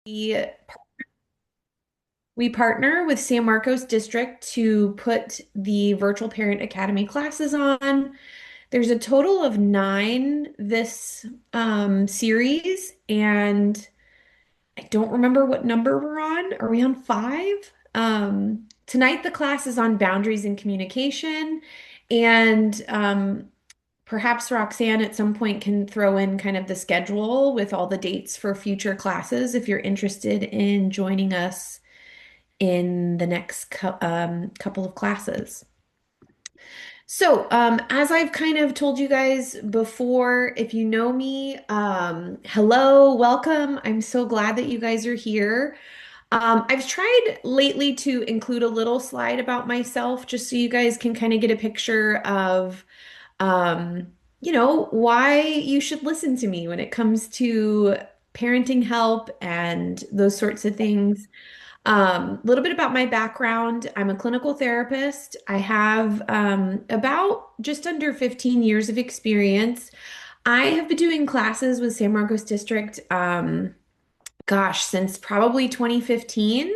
We we partner with San Marcos District to put the Virtual Parent Academy classes on. There's a total of nine this series, and I don't remember what number we're on. Are we on five? Tonight, the class is on boundaries and communication, and perhaps Roxanne at some point can throw in kind of the schedule with all the dates for future classes if you're interested in joining us in the next couple of classes. So, as I've kind of told you guys before, if you know me, hello, welcome. I'm so glad that you guys are here. I've tried lately to include a little slide about myself just so you guys can kind of get a picture of, um, why you should listen to me when it comes to parenting help and those sorts of things. A little bit about my background. I'm a clinical therapist. I have about just under 15 years of experience. I have been doing classes with San Marcos District, since probably 2015.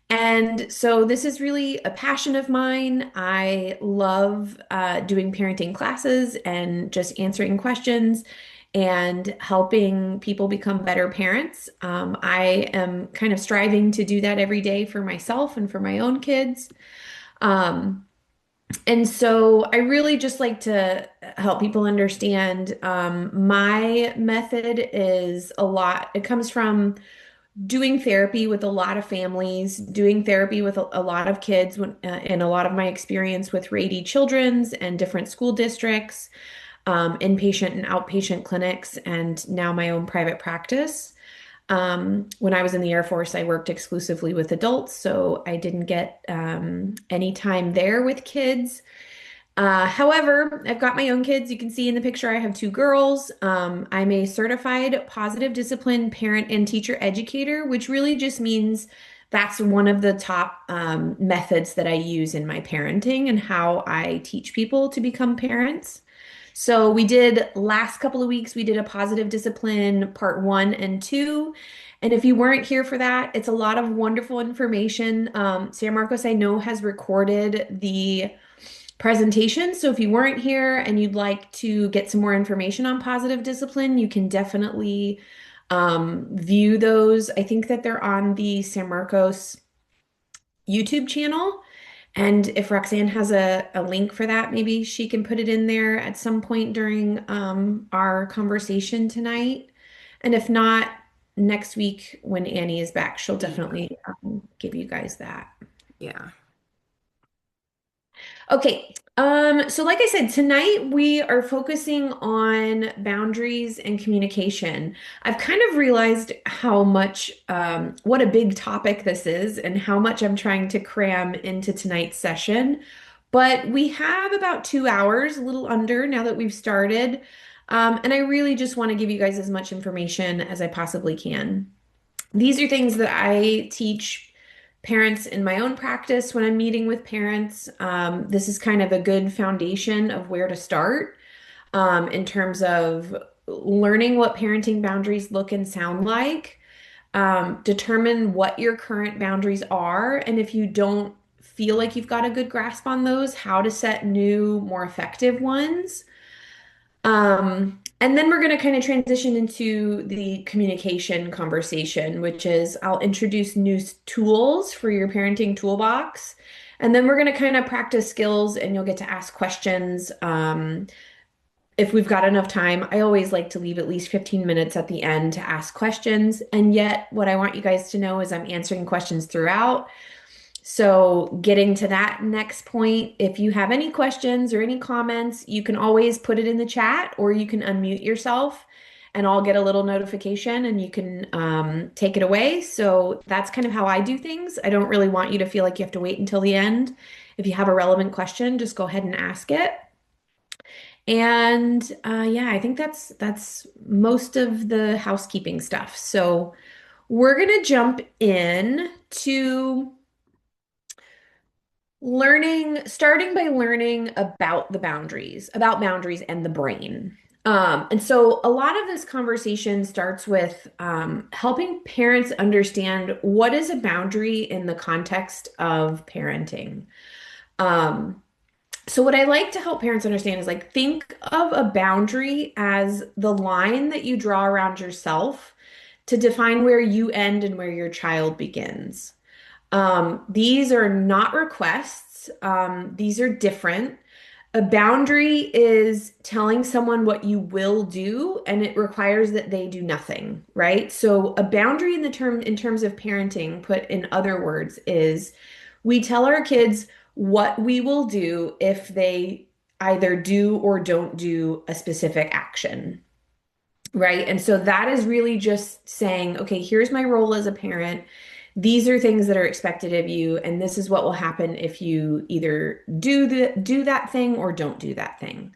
And so this is really a passion of mine. I love doing parenting classes and just answering questions and helping people become better parents. I am kind of striving to do that every day for myself and for my own kids. Um, and so I really just like to help people understand my method is a lot, it comes from doing therapy with a lot of families, doing therapy with a lot of kids, and a lot of my experience with Rady Children's and different school districts, inpatient and outpatient clinics, and now my own private practice. When I was in the Air Force, I worked exclusively with adults, so I didn't get any time there with kids. However, I've got my own kids. You can see in the picture I have two girls. I'm a certified positive discipline parent and teacher educator, which really just means that's one of the top methods that I use in my parenting and how I teach people to become parents. So we did last couple of weeks, we did a positive discipline part one and two. And if you weren't here for that, it's a lot of wonderful information. San Marcos, I know, has recorded the presentation. So if you weren't here and you'd like to get some more information on positive discipline, you can definitely view those. I think that they're on the San Marcos YouTube channel. And if Roxanne has a link for that, maybe she can put it in there at some point during our conversation tonight. And if not, next week when Annie is back, she'll Yeah. definitely give you guys that. Yeah. Okay. So like I said, tonight we are focusing on boundaries and communication. I've kind of realized how much, what a big topic this is and how much I'm trying to cram into tonight's session. But we have about 2 hours, a little under now that we've started. And I really just want to give you guys as much information as I possibly can. These are things that I teach parents in my own practice when I'm meeting with parents. This is kind of a good foundation of where to start in terms of learning what parenting boundaries look and sound like. Determine what your current boundaries are, and if you don't feel like you've got a good grasp on those, how to set new, more effective ones. And then we're going to kind of transition into the communication conversation, which is I'll introduce new tools for your parenting toolbox. And then we're going to kind of practice skills and you'll get to ask questions. If we've got enough time, I always like to leave at least 15 minutes at the end to ask questions. And yet, what I want you guys to know is I'm answering questions throughout. So, getting to that next point, if you have any questions or any comments, you can always put it in the chat or you can unmute yourself and I'll get a little notification and you can take it away. So, that's kind of how I do things. I don't really want you to feel like you have to wait until the end. If you have a relevant question, just go ahead and ask it. And yeah, I think that's most of the housekeeping stuff. So, we're gonna jump in to starting by learning about the boundaries, about boundaries and the brain. And so a lot of this conversation starts with helping parents understand what is a boundary in the context of parenting. Um, so what I like to help parents understand is like think of a boundary as the line that you draw around yourself to define where you end and where your child begins. These are not requests. These are different. A boundary is telling someone what you will do, and it requires that they do nothing, right? So a boundary in terms of parenting, put in other words, is we tell our kids what we will do if they either do or don't do a specific action. Right. And so that is really just saying, okay, here's my role as a parent. These are things that are expected of you, and this is what will happen if you either do that thing or don't do that thing.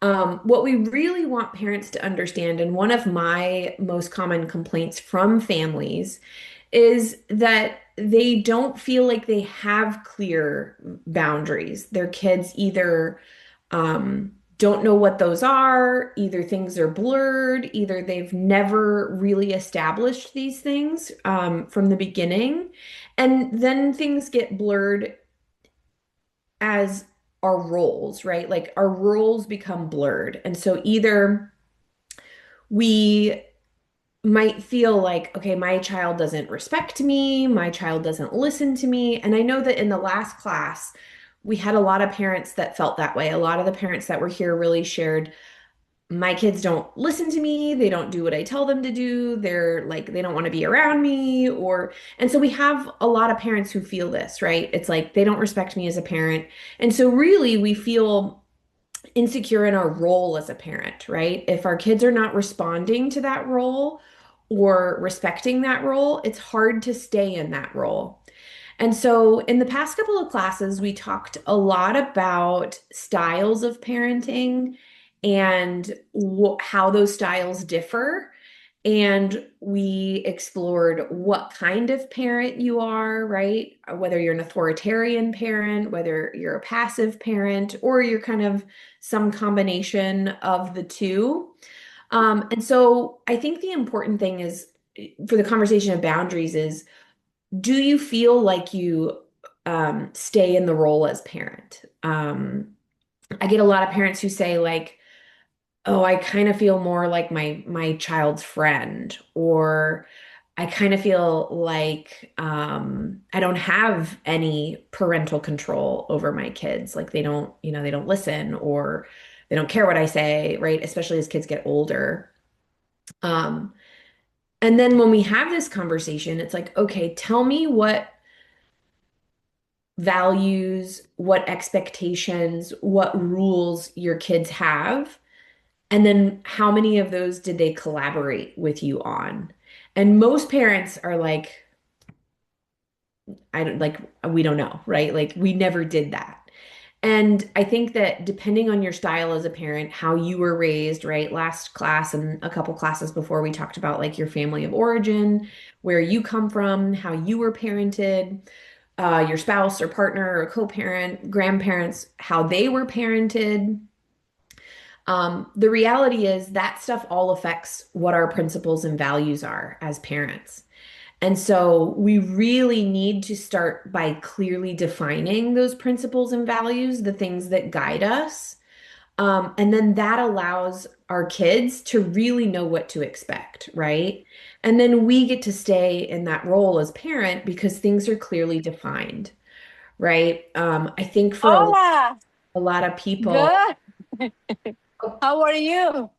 What we really want parents to understand, and one of my most common complaints from families, is that they don't feel like they have clear boundaries. Their kids either don't know what those are, either things are blurred, either they've never really established these things from the beginning, and then things get blurred as our roles, right? Like our roles become blurred. And so either we might feel like, okay, my child doesn't respect me, my child doesn't listen to me. And I know that in the last class, we had a lot of parents that felt that way. A lot of the parents that were here really shared, my kids don't listen to me, they don't do what I tell them to do, they're like, they don't want to be around me, or, and so we have a lot of parents who feel this, right? It's like they don't respect me as a parent. And so really, we feel insecure in our role as a parent, right? If our kids are not responding to that role or respecting that role, it's hard to stay in that role. And so, in the past couple of classes, we talked a lot about styles of parenting and how those styles differ. And we explored what kind of parent you are, right? Whether you're an authoritarian parent, whether you're a passive parent, or you're kind of some combination of the two. And so I think the important thing is for the conversation of boundaries is, do you feel like you stay in the role as parent? I get a lot of parents who say like, oh, I kind of feel more like my child's friend, or I kind of feel like I don't have any parental control over my kids. Like they don't, they don't listen or they don't care what I say, right? Especially as kids get older. Um, and then when we have this conversation, it's like, okay, tell me what values, what expectations, what rules your kids have. And then how many of those did they collaborate with you on? And most parents are like, I don't like, we don't know, right? Like, we never did that. And I think that depending on your style as a parent, how you were raised, right? Last class and a couple classes before, we talked about like your family of origin, where you come from, how you were parented, your spouse or partner or co-parent, grandparents, how they were parented. The reality is that stuff all affects what our principles and values are as parents. And so we really need to start by clearly defining those principles and values, the things that guide us. And then that allows our kids to really know what to expect, right? And then we get to stay in that role as parent because things are clearly defined, right? I think for Hola, a lot of people, good. oh, How are you?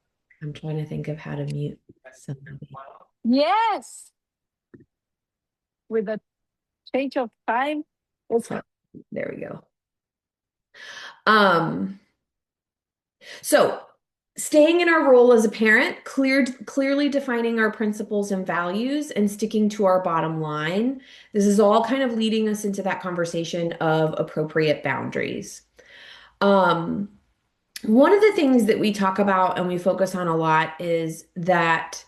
I'm trying to think of how to mute somebody. Yes, with the change of time. It's So there we go. Um, so staying in our role as a parent, clearly defining our principles and values and sticking to our bottom line. This is all kind of leading us into that conversation of appropriate boundaries. Um, One of the things that we talk about and we focus on a lot is that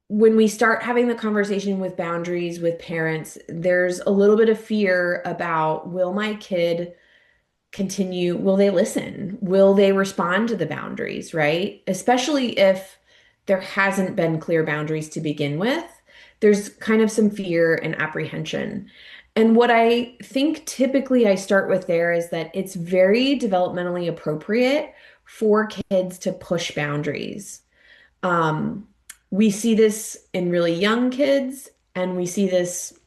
when we start having the conversation with boundaries with parents, there's a little bit of fear about, will my kid continue? Will they listen? Will they respond to the boundaries, right? Especially if there hasn't been clear boundaries to begin with. There's kind of some fear and apprehension. And what I think typically I start with there is that it's very developmentally appropriate for kids to push boundaries. Um, we see this in really young kids, and we see this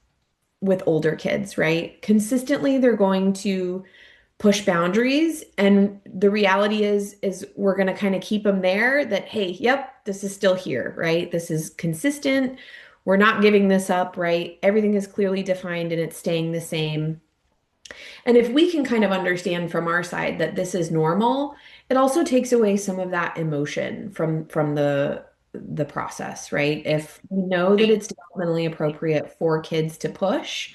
with older kids, right? Consistently, they're going to push boundaries, and the reality is we're going to kind of keep them there that, hey, yep, this is still here, right? This is consistent. We're not giving this up, right? Everything is clearly defined and it's staying the same. And if we can kind of understand from our side that this is normal, it also takes away some of that emotion from the process, right? If we know that it's developmentally appropriate for kids to push,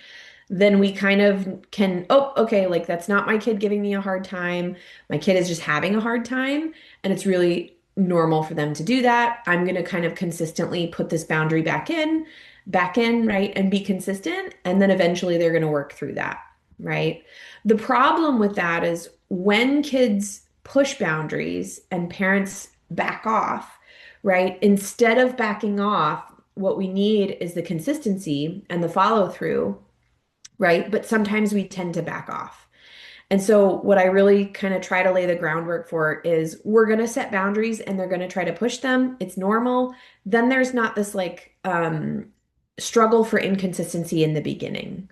then we kind of can, oh, okay, like that's not my kid giving me a hard time. My kid is just having a hard time, and it's really normal for them to do that. I'm going to kind of consistently put this boundary back in, right? And be consistent, and then eventually they're going to work through that, right? The problem with that is when kids push boundaries and parents back off, right? Instead of backing off, what we need is the consistency and the follow through, right? But sometimes we tend to back off. And so, what I really kind of try to lay the groundwork for is we're going to set boundaries and they're going to try to push them. It's normal. Then there's not this like struggle for inconsistency in the beginning.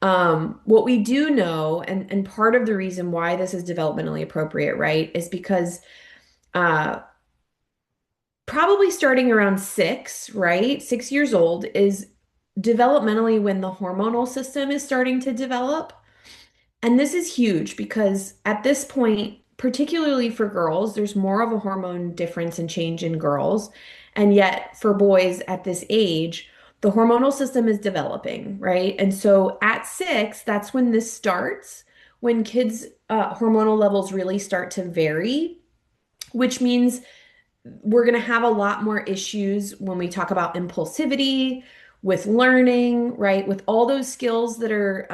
What we do know, and part of the reason why this is developmentally appropriate, right, is because uh, probably starting around 6, right, 6 years old is developmentally when the hormonal system is starting to develop. And this is huge because at this point, particularly for girls, there's more of a hormone difference and change in girls. And yet for boys at this age, the hormonal system is developing, right? And so at 6, that's when this starts, when kids' hormonal levels really start to vary, which means we're going to have a lot more issues when we talk about impulsivity, with learning, right? With all those skills that are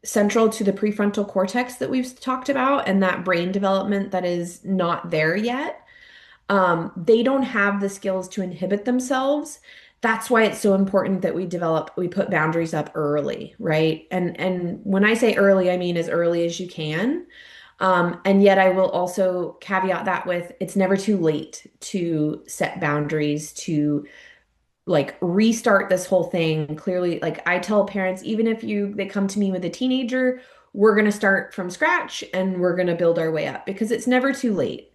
central to the prefrontal cortex that we've talked about and that brain development that is not there yet. They don't have the skills to inhibit themselves. That's why it's so important that we put boundaries up early, right? And when I say early, I mean as early as you can. And yet I will also caveat that with it's never too late to set boundaries, to like restart this whole thing. Clearly, like I tell parents, even if they come to me with a teenager, we're going to start from scratch and we're going to build our way up because it's never too late.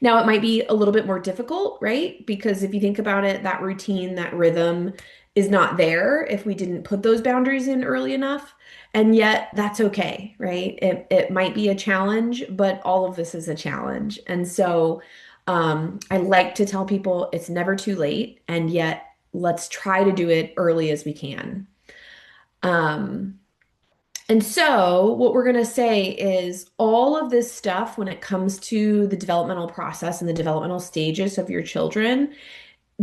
Now, it might be a little bit more difficult, right? Because if you think about it, that routine, that rhythm is not there if we didn't put those boundaries in early enough. And yet, that's okay, right? It might be a challenge, but all of this is a challenge. And so I like to tell people it's never too late, and yet let's try to do it early as we can. Um, and so, what we're going to say is all of this stuff when it comes to the developmental process and the developmental stages of your children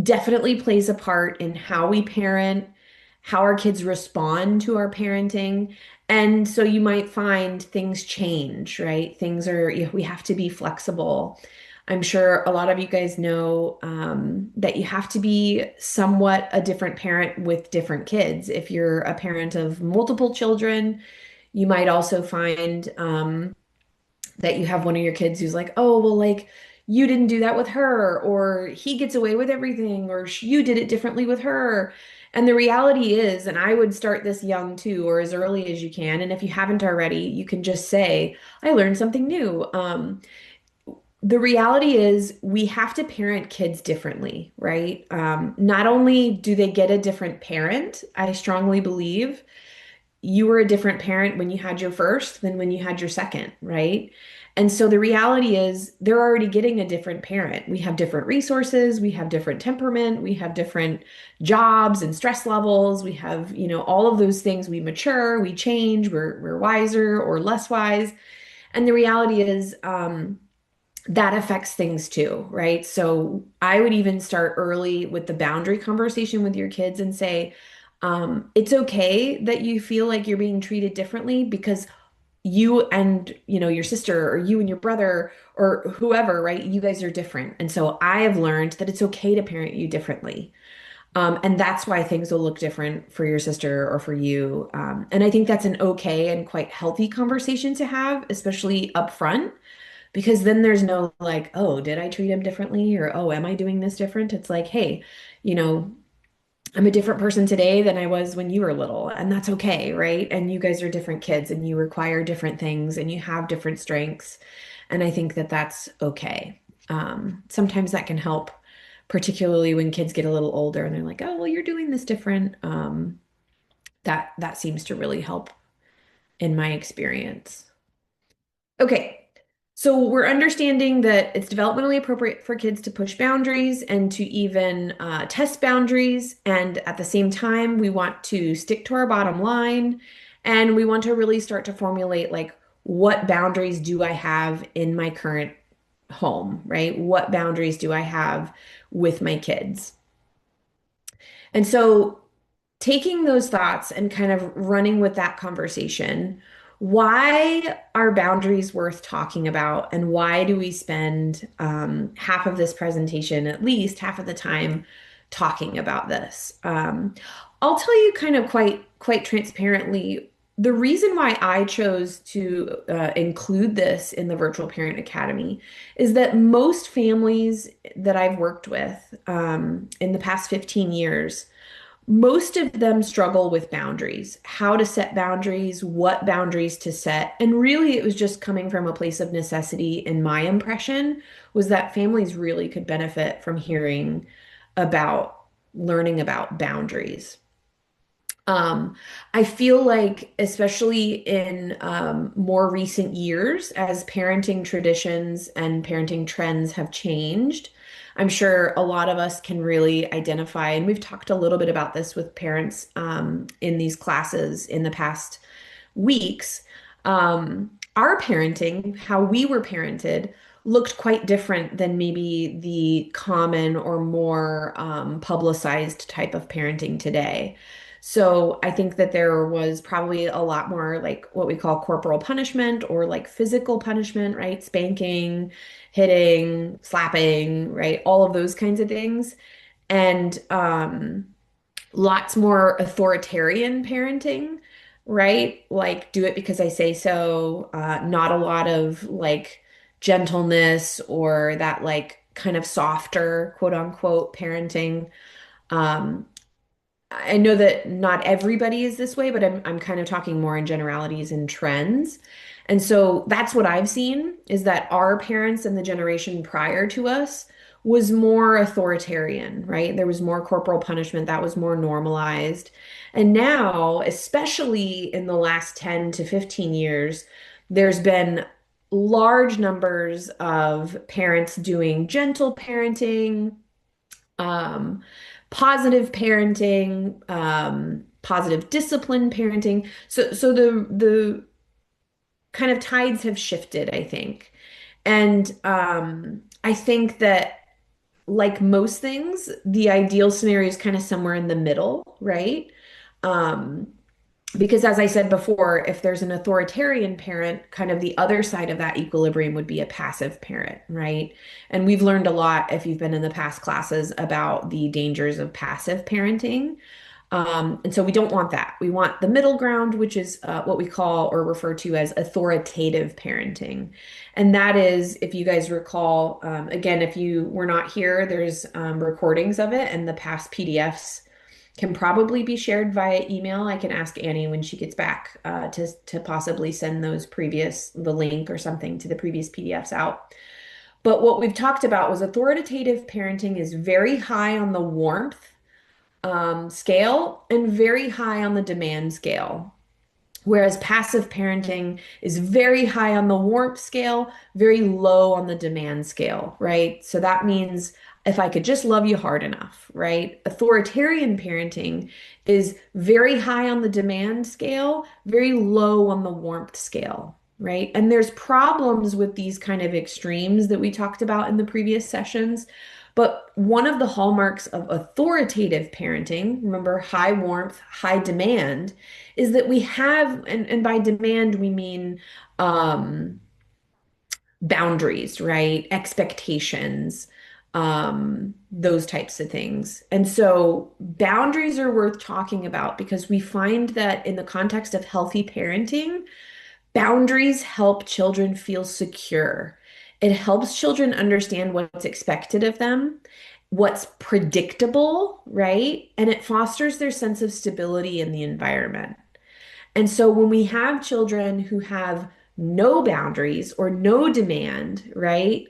definitely plays a part in how we parent, how our kids respond to our parenting. And so you might find things change, right? We have to be flexible. I'm sure a lot of you guys know that you have to be somewhat a different parent with different kids. If you're a parent of multiple children, you might also find that you have one of your kids who's like, oh, well, like you didn't do that with her, or he gets away with everything, or you did it differently with her. And the reality is, and I would start this young too, or as early as you can. And if you haven't already, you can just say, I learned something new. The reality is, we have to parent kids differently, right? Not only do they get a different parent, I strongly believe you were a different parent when you had your first than when you had your second, right? And so the reality is they're already getting a different parent. We have different resources, we have different temperament, we have different jobs and stress levels, we have, all of those things. We mature, we change, we're wiser or less wise. And the reality is, that affects things too, right? So I would even start early with the boundary conversation with your kids and say, it's okay that you feel like you're being treated differently because you and, your sister or you and your brother or whoever, right? You guys are different. And so I have learned that it's okay to parent you differently. And that's why things will look different for your sister or for you. And I think that's an okay and quite healthy conversation to have, especially up front, because then there's no like, oh, did I treat him differently? Or, oh, am I doing this different? It's like, hey, you know, I'm a different person today than I was when you were little, and that's okay, right? And you guys are different kids and you require different things and you have different strengths. And I think that that's okay. Sometimes that can help, particularly when kids get a little older and they're like, oh, well, you're doing this different. That seems to really help in my experience. Okay. So we're understanding that it's developmentally appropriate for kids to push boundaries and to even test boundaries. And at the same time, we want to stick to our bottom line and we want to really start to formulate like, what boundaries do I have in my current home, right? What boundaries do I have with my kids? And so taking those thoughts and kind of running with that conversation, why are boundaries worth talking about? And why do we spend half of this presentation, at least half of the time, talking about this? I'll tell you kind of quite transparently, the reason why I chose to include this in the Virtual Parent Academy is that most families that I've worked with in the past 15 years, most of them struggle with boundaries, how to set boundaries, what boundaries to set. And really, it was just coming from a place of necessity. In my impression, was that families really could benefit from hearing about learning about boundaries. Um, I feel like, especially in more recent years, as parenting traditions and parenting trends have changed, I'm sure a lot of us can really identify, and we've talked a little bit about this with parents in these classes in the past weeks. Our parenting, how we were parented, looked quite different than maybe the common or more publicized type of parenting today. So I think that there was probably a lot more like what we call corporal punishment or like physical punishment, right? Spanking, hitting, slapping, right? All of those kinds of things. And lots more authoritarian parenting, right? Like, do it because I say so. Not a lot of like gentleness or that like kind of softer, quote unquote, parenting. Um, I know that not everybody is this way, but I'm kind of talking more in generalities and trends. And so that's what I've seen is that our parents and the generation prior to us was more authoritarian, right? There was more corporal punishment that was more normalized. And now, especially in the last 10 to 15 years, there's been large numbers of parents doing gentle parenting, um, positive parenting, positive discipline parenting. So the kind of tides have shifted, I think. And I think that like most things, the ideal scenario is kind of somewhere in the middle, right? Um, because as I said before, if there's an authoritarian parent, kind of the other side of that equilibrium would be a passive parent, right? And we've learned a lot if you've been in the past classes about the dangers of passive parenting. And so we don't want that. We want the middle ground, which is what we call or refer to as authoritative parenting. And that is, if you guys recall, again, if you were not here, there's recordings of it and the past PDFs can probably be shared via email. I can ask Annie when she gets back to possibly send the link or something to the previous PDFs out. But what we've talked about was authoritative parenting is very high on the warmth scale and very high on the demand scale. Whereas passive parenting is very high on the warmth scale, very low on the demand scale, right? So that means if I could just love you hard enough, right? Authoritarian parenting is very high on the demand scale, very low on the warmth scale, right? And there's problems with these kind of extremes that we talked about in the previous sessions. But one of the hallmarks of authoritative parenting, remember high warmth, high demand, is that we have, and by demand we mean um, boundaries, right? Expectations, those types of things. And so boundaries are worth talking about because we find that in the context of healthy parenting, boundaries help children feel secure. It helps children understand what's expected of them, what's predictable, right? And it fosters their sense of stability in the environment. And so when we have children who have no boundaries or no demand, right?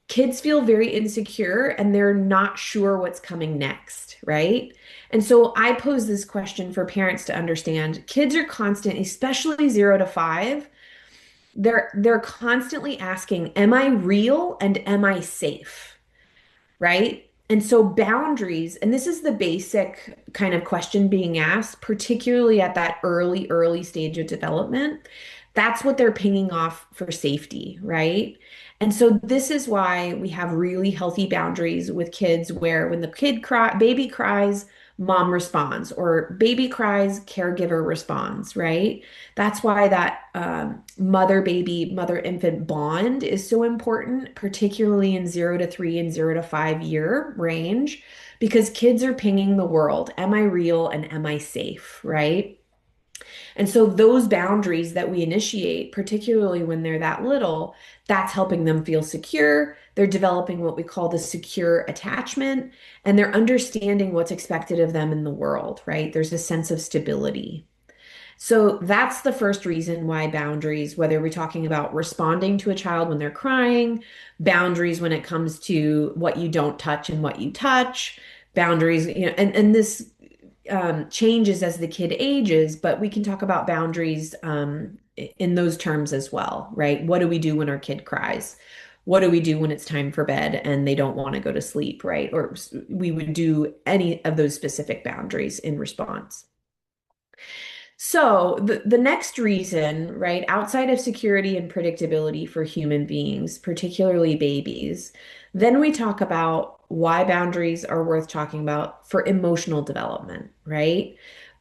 Kids feel very insecure and they're not sure what's coming next, right? And so I pose this question for parents to understand. Kids are constant, especially 0 to 5. They're constantly asking, am I real and am I safe? Right? And so boundaries, and this is the basic kind of question being asked, particularly at that early stage of development. That's what they're pinging off for safety, right? And so this is why we have really healthy boundaries with kids where when the baby cries, mom responds, or baby cries, caregiver responds, right? That's why that mother baby, mother infant bond is so important, particularly in 0 to 3 and 0 to 5 year range, because kids are pinging the world. Am I real and am I safe? Right. And so those boundaries that we initiate, particularly when they're that little, that's helping them feel secure. They're developing what we call the secure attachment, and they're understanding what's expected of them in the world, right? There's a sense of stability. So that's the first reason why boundaries, whether we're talking about responding to a child when they're crying, boundaries when it comes to what you don't touch and what you touch, boundaries, and this changes as the kid ages, but we can talk about boundaries in those terms as well, right? What do we do when our kid cries? What do we do when it's time for bed and they don't want to go to sleep, right? Or we would do any of those specific boundaries in response. So the next reason, right, outside of security and predictability for human beings, particularly babies, then we talk about why boundaries are worth talking about for emotional development, right?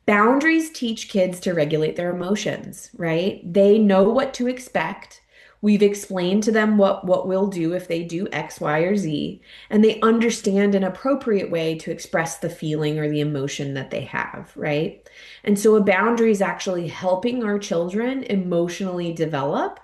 Boundaries teach kids to regulate their emotions, right? They know what to expect. We've explained to them what we'll do if they do X, Y, or Z, and they understand an appropriate way to express the feeling or the emotion that they have, right? And so a boundary is actually helping our children emotionally develop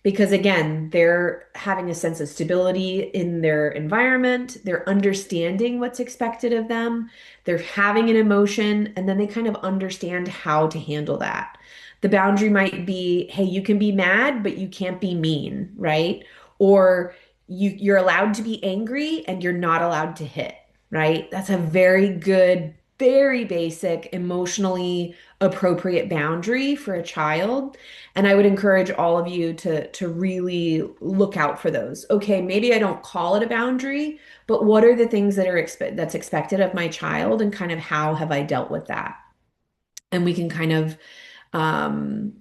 because again, they're having a sense of stability in their environment, they're understanding what's expected of them, they're having an emotion, and then they kind of understand how to handle that. The boundary might be, hey, you can be mad, but you can't be mean, right? Or you're allowed to be angry and you're not allowed to hit, right? That's a very good, very basic, emotionally appropriate boundary for a child. And I would encourage all of you to really look out for those. Okay, maybe I don't call it a boundary, but what are the things that that's expected of my child and kind of how have I dealt with that? And we can kind of um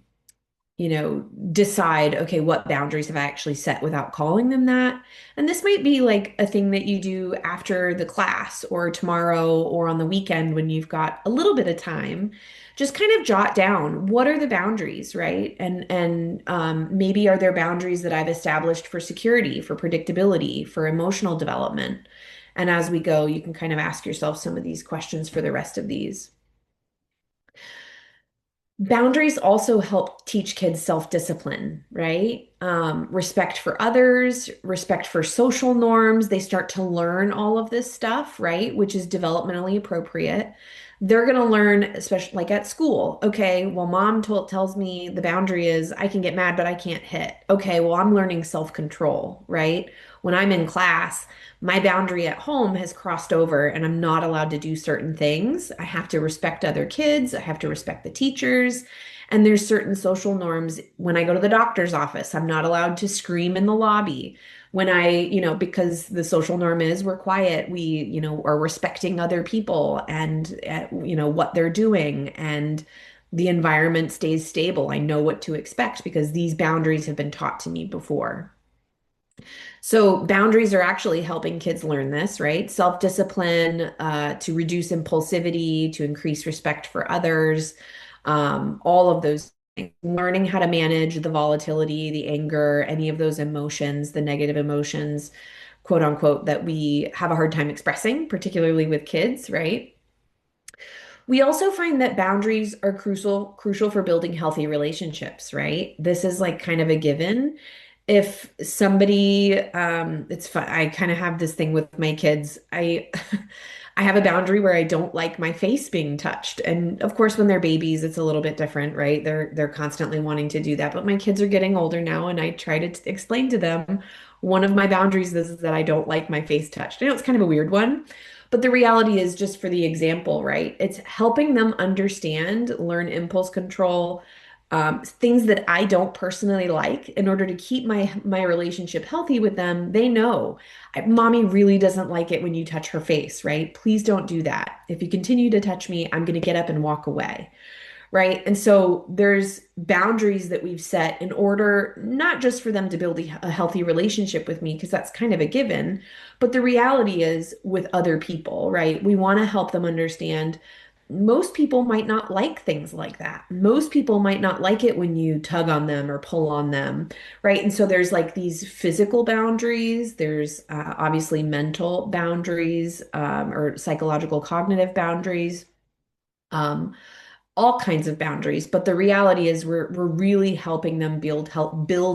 decide, okay, what boundaries have I actually set without calling them that? And this might be like a thing that you do after the class or tomorrow or on the weekend when you've got a little bit of time. Just kind of jot down what are the boundaries, right? And maybe are there boundaries that I've established for security, for predictability, for emotional development? And as we go, you can kind of ask yourself some of these questions for the rest of these. Boundaries also help teach kids self-discipline, right? Respect for others, respect for social norms. They start to learn all of this stuff, right? Which is developmentally appropriate. They're going to learn, especially like at school. Okay, well, tells me the boundary is I can get mad, but I can't hit. Okay, well, I'm learning self-control, right? When I'm in class, my boundary at home has crossed over and I'm not allowed to do certain things. I have to respect other kids, I have to respect the teachers. And there's certain social norms. When I go to the doctor's office, I'm not allowed to scream in the lobby. When because the social norm is we're quiet, we, are respecting other people and, what they're doing. And the environment stays stable. I know what to expect because these boundaries have been taught to me before. So boundaries are actually helping kids learn this, right? Self-discipline, to reduce impulsivity, to increase respect for others, all of those things. Learning how to manage the volatility, the anger, any of those emotions, the negative emotions, quote unquote, that we have a hard time expressing, particularly with kids, right? We also find that boundaries are crucial for building healthy relationships, right? This is like kind of a given. If somebody, it's fun. I kind of have this thing with my kids. I have a boundary where I don't like my face being touched. And of course, when they're babies, it's a little bit different, right? They're constantly wanting to do that. But my kids are getting older now, and I try to explain to them one of my boundaries is that I don't like my face touched. I know it's kind of a weird one. But the reality is, just for the example, right? It's helping them understand, learn impulse control, things that I don't personally like in order to keep my relationship healthy with them. They know, mommy really doesn't like it when you touch her face, right? Please don't do that. If you continue to touch me, I'm going to get up and walk away, right? And so there's boundaries that we've set in order not just for them to build a healthy relationship with me, because that's kind of a given, but the reality is with other people, right? We want to help them understand most people might not like things like that. Most people might not like it when you tug on them or pull on them, right? And so there's like these physical boundaries, there's obviously mental boundaries, or psychological cognitive boundaries. Um, all kinds of boundaries, but the reality is we're really helping them build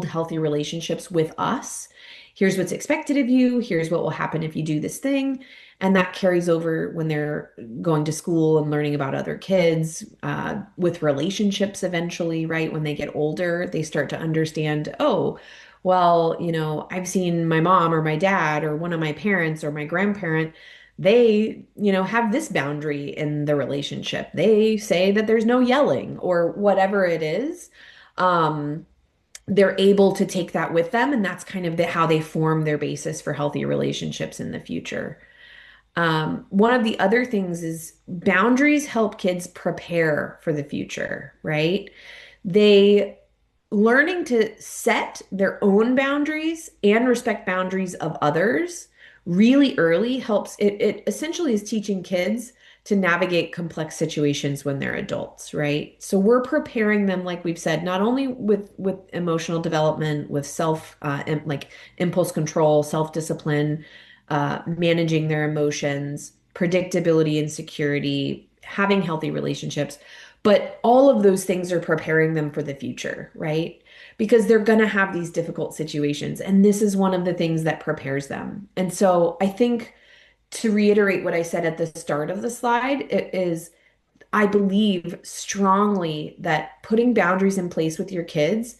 healthy relationships with us. Here's what's expected of you. Here's what will happen if you do this thing. And that carries over when they're going to school and learning about other kids, with relationships eventually, right? When they get older, they start to understand, oh, well, I've seen my mom or my dad or one of my parents or my grandparent, they, have this boundary in the relationship. They say that there's no yelling or whatever it is. Um, they're able to take that with them, and that's kind of how they form their basis for healthy relationships in the future. One of the other things is boundaries help kids prepare for the future, right? They learning to set their own boundaries and respect boundaries of others really early helps. It essentially is teaching kids to navigate complex situations when they're adults, right? So we're preparing them, like we've said, not only with emotional development, with like impulse control, self-discipline, managing their emotions, predictability and security, having healthy relationships. But all of those things are preparing them for the future, right? Because they're going to have these difficult situations. And this is one of the things that prepares them. And so I think, to reiterate what I said at the start of the slide, it is, I believe strongly that putting boundaries in place with your kids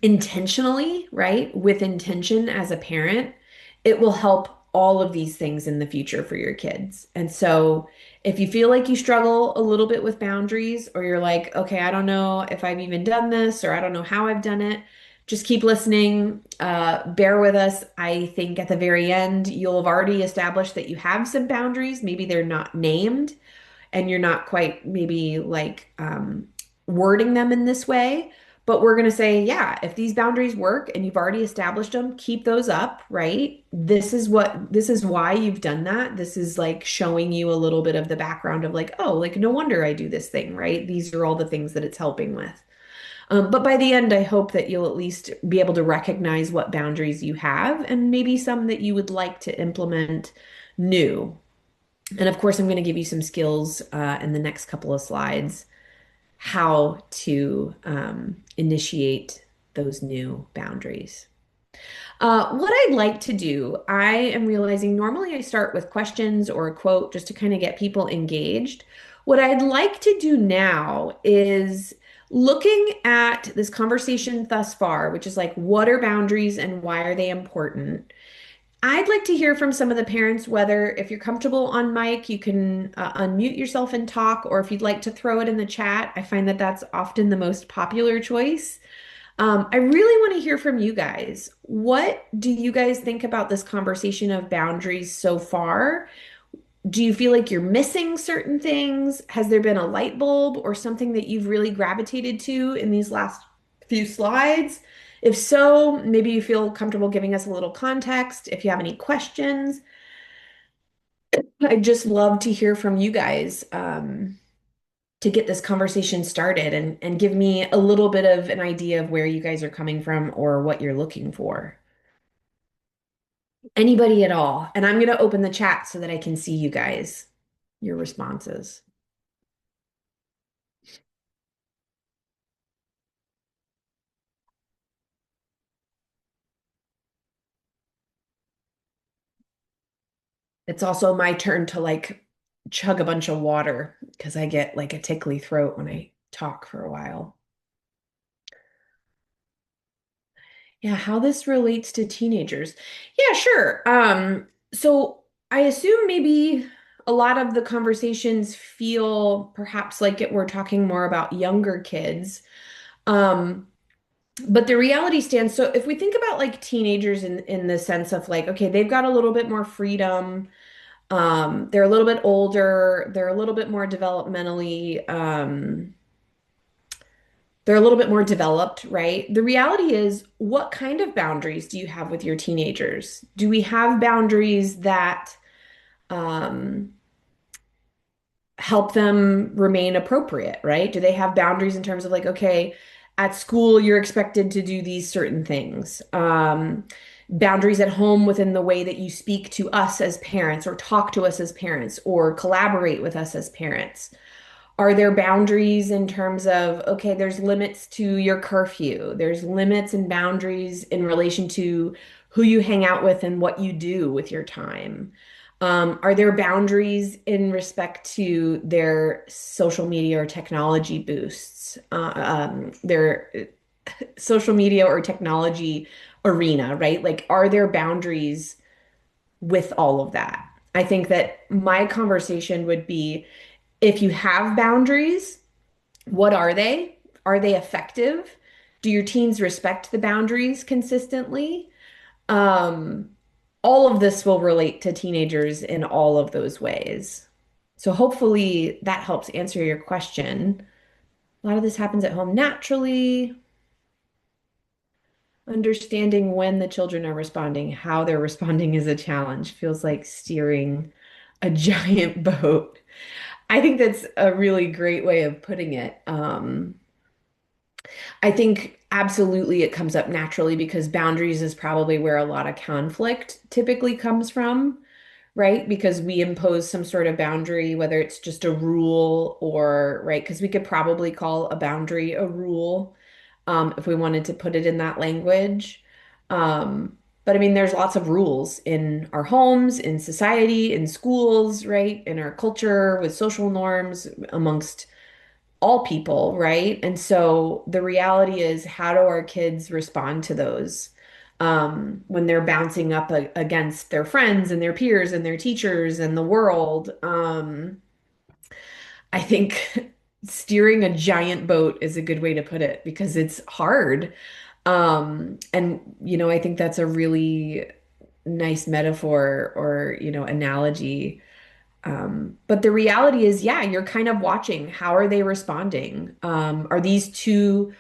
intentionally, right? With intention as a parent, it will help all of these things in the future for your kids. And so if you feel like you struggle a little bit with boundaries, or you're like, okay, I don't know if I've even done this, or I don't know how I've done it, just keep listening. Bear with us. I think at the very end, you'll have already established that you have some boundaries. Maybe they're not named, and you're not quite maybe like wording them in this way. But we're going to say, yeah, if these boundaries work and you've already established them, keep those up, right? This is why you've done that. This is like showing you a little bit of the background of like, oh, like no wonder I do this thing, right? These are all the things that it's helping with. But by the end, I hope that you'll at least be able to recognize what boundaries you have and maybe some that you would like to implement new. And of course, I'm going to give you some skills in the next couple of slides how to initiate those new boundaries. What I'd like to do, I am realizing normally I start with questions or a quote just to kind of get people engaged. What I'd like to do now is looking at this conversation thus far, which is like, what are boundaries and why are they important? I'd like to hear from some of the parents, whether if you're comfortable on mic, you can unmute yourself and talk, or if you'd like to throw it in the chat. I find that that's often the most popular choice. I really want to hear from you guys. What do you guys think about this conversation of boundaries so far? Do you feel like you're missing certain things? Has there been a light bulb or something that you've really gravitated to in these last few slides? If so, maybe you feel comfortable giving us a little context. If you have any questions, I'd just love to hear from you guys to get this conversation started and give me a little bit of an idea of where you guys are coming from or what you're looking for. Anybody at all. And I'm going to open the chat so that I can see you guys, your responses. It's also my turn to like chug a bunch of water because I get like a tickly throat when I talk for a while. Yeah, how this relates to teenagers. Yeah, sure. So I assume maybe a lot of the conversations feel perhaps like we're talking more about younger kids. Um, but the reality stands. So if we think about like teenagers in the sense of like, okay, they've got a little bit more freedom. They're a little bit older, they're a little bit more developmentally, they're a little bit more developed, right? The reality is, what kind of boundaries do you have with your teenagers? Do we have boundaries that um, help them remain appropriate, right? Do they have boundaries in terms of like, okay, at school, you're expected to do these certain things? Boundaries at home within the way that you speak to us as parents, or talk to us as parents, or collaborate with us as parents. Are there boundaries in terms of, okay, there's limits to your curfew, there's limits and boundaries in relation to who you hang out with and what you do with your time? Are there boundaries in respect to their social media or technology boosts, their social media or technology arena, right? Like, are there boundaries with all of that? I think that my conversation would be, if you have boundaries, what are they? Are they effective? Do your teens respect the boundaries consistently? Um, all of this will relate to teenagers in all of those ways. So hopefully that helps answer your question. A lot of this happens at home naturally. Understanding when the children are responding, how they're responding is a challenge. Feels like steering a giant boat. I think that's a really great way of putting it. I think absolutely it comes up naturally because boundaries is probably where a lot of conflict typically comes from, right? Because we impose some sort of boundary, whether it's just a rule or, right? Because we could probably call a boundary a rule, if we wanted to put it in that language. But I mean, there's lots of rules in our homes, in society, in schools, right? In our culture, with social norms, amongst all people, right? And so the reality is, how do our kids respond to those when they're bouncing up against their friends and their peers and their teachers and the world? I think steering a giant boat is a good way to put it because it's hard. And I think that's a really nice metaphor or, analogy. But the reality is, yeah, you're kind of watching. How are they responding? Are these too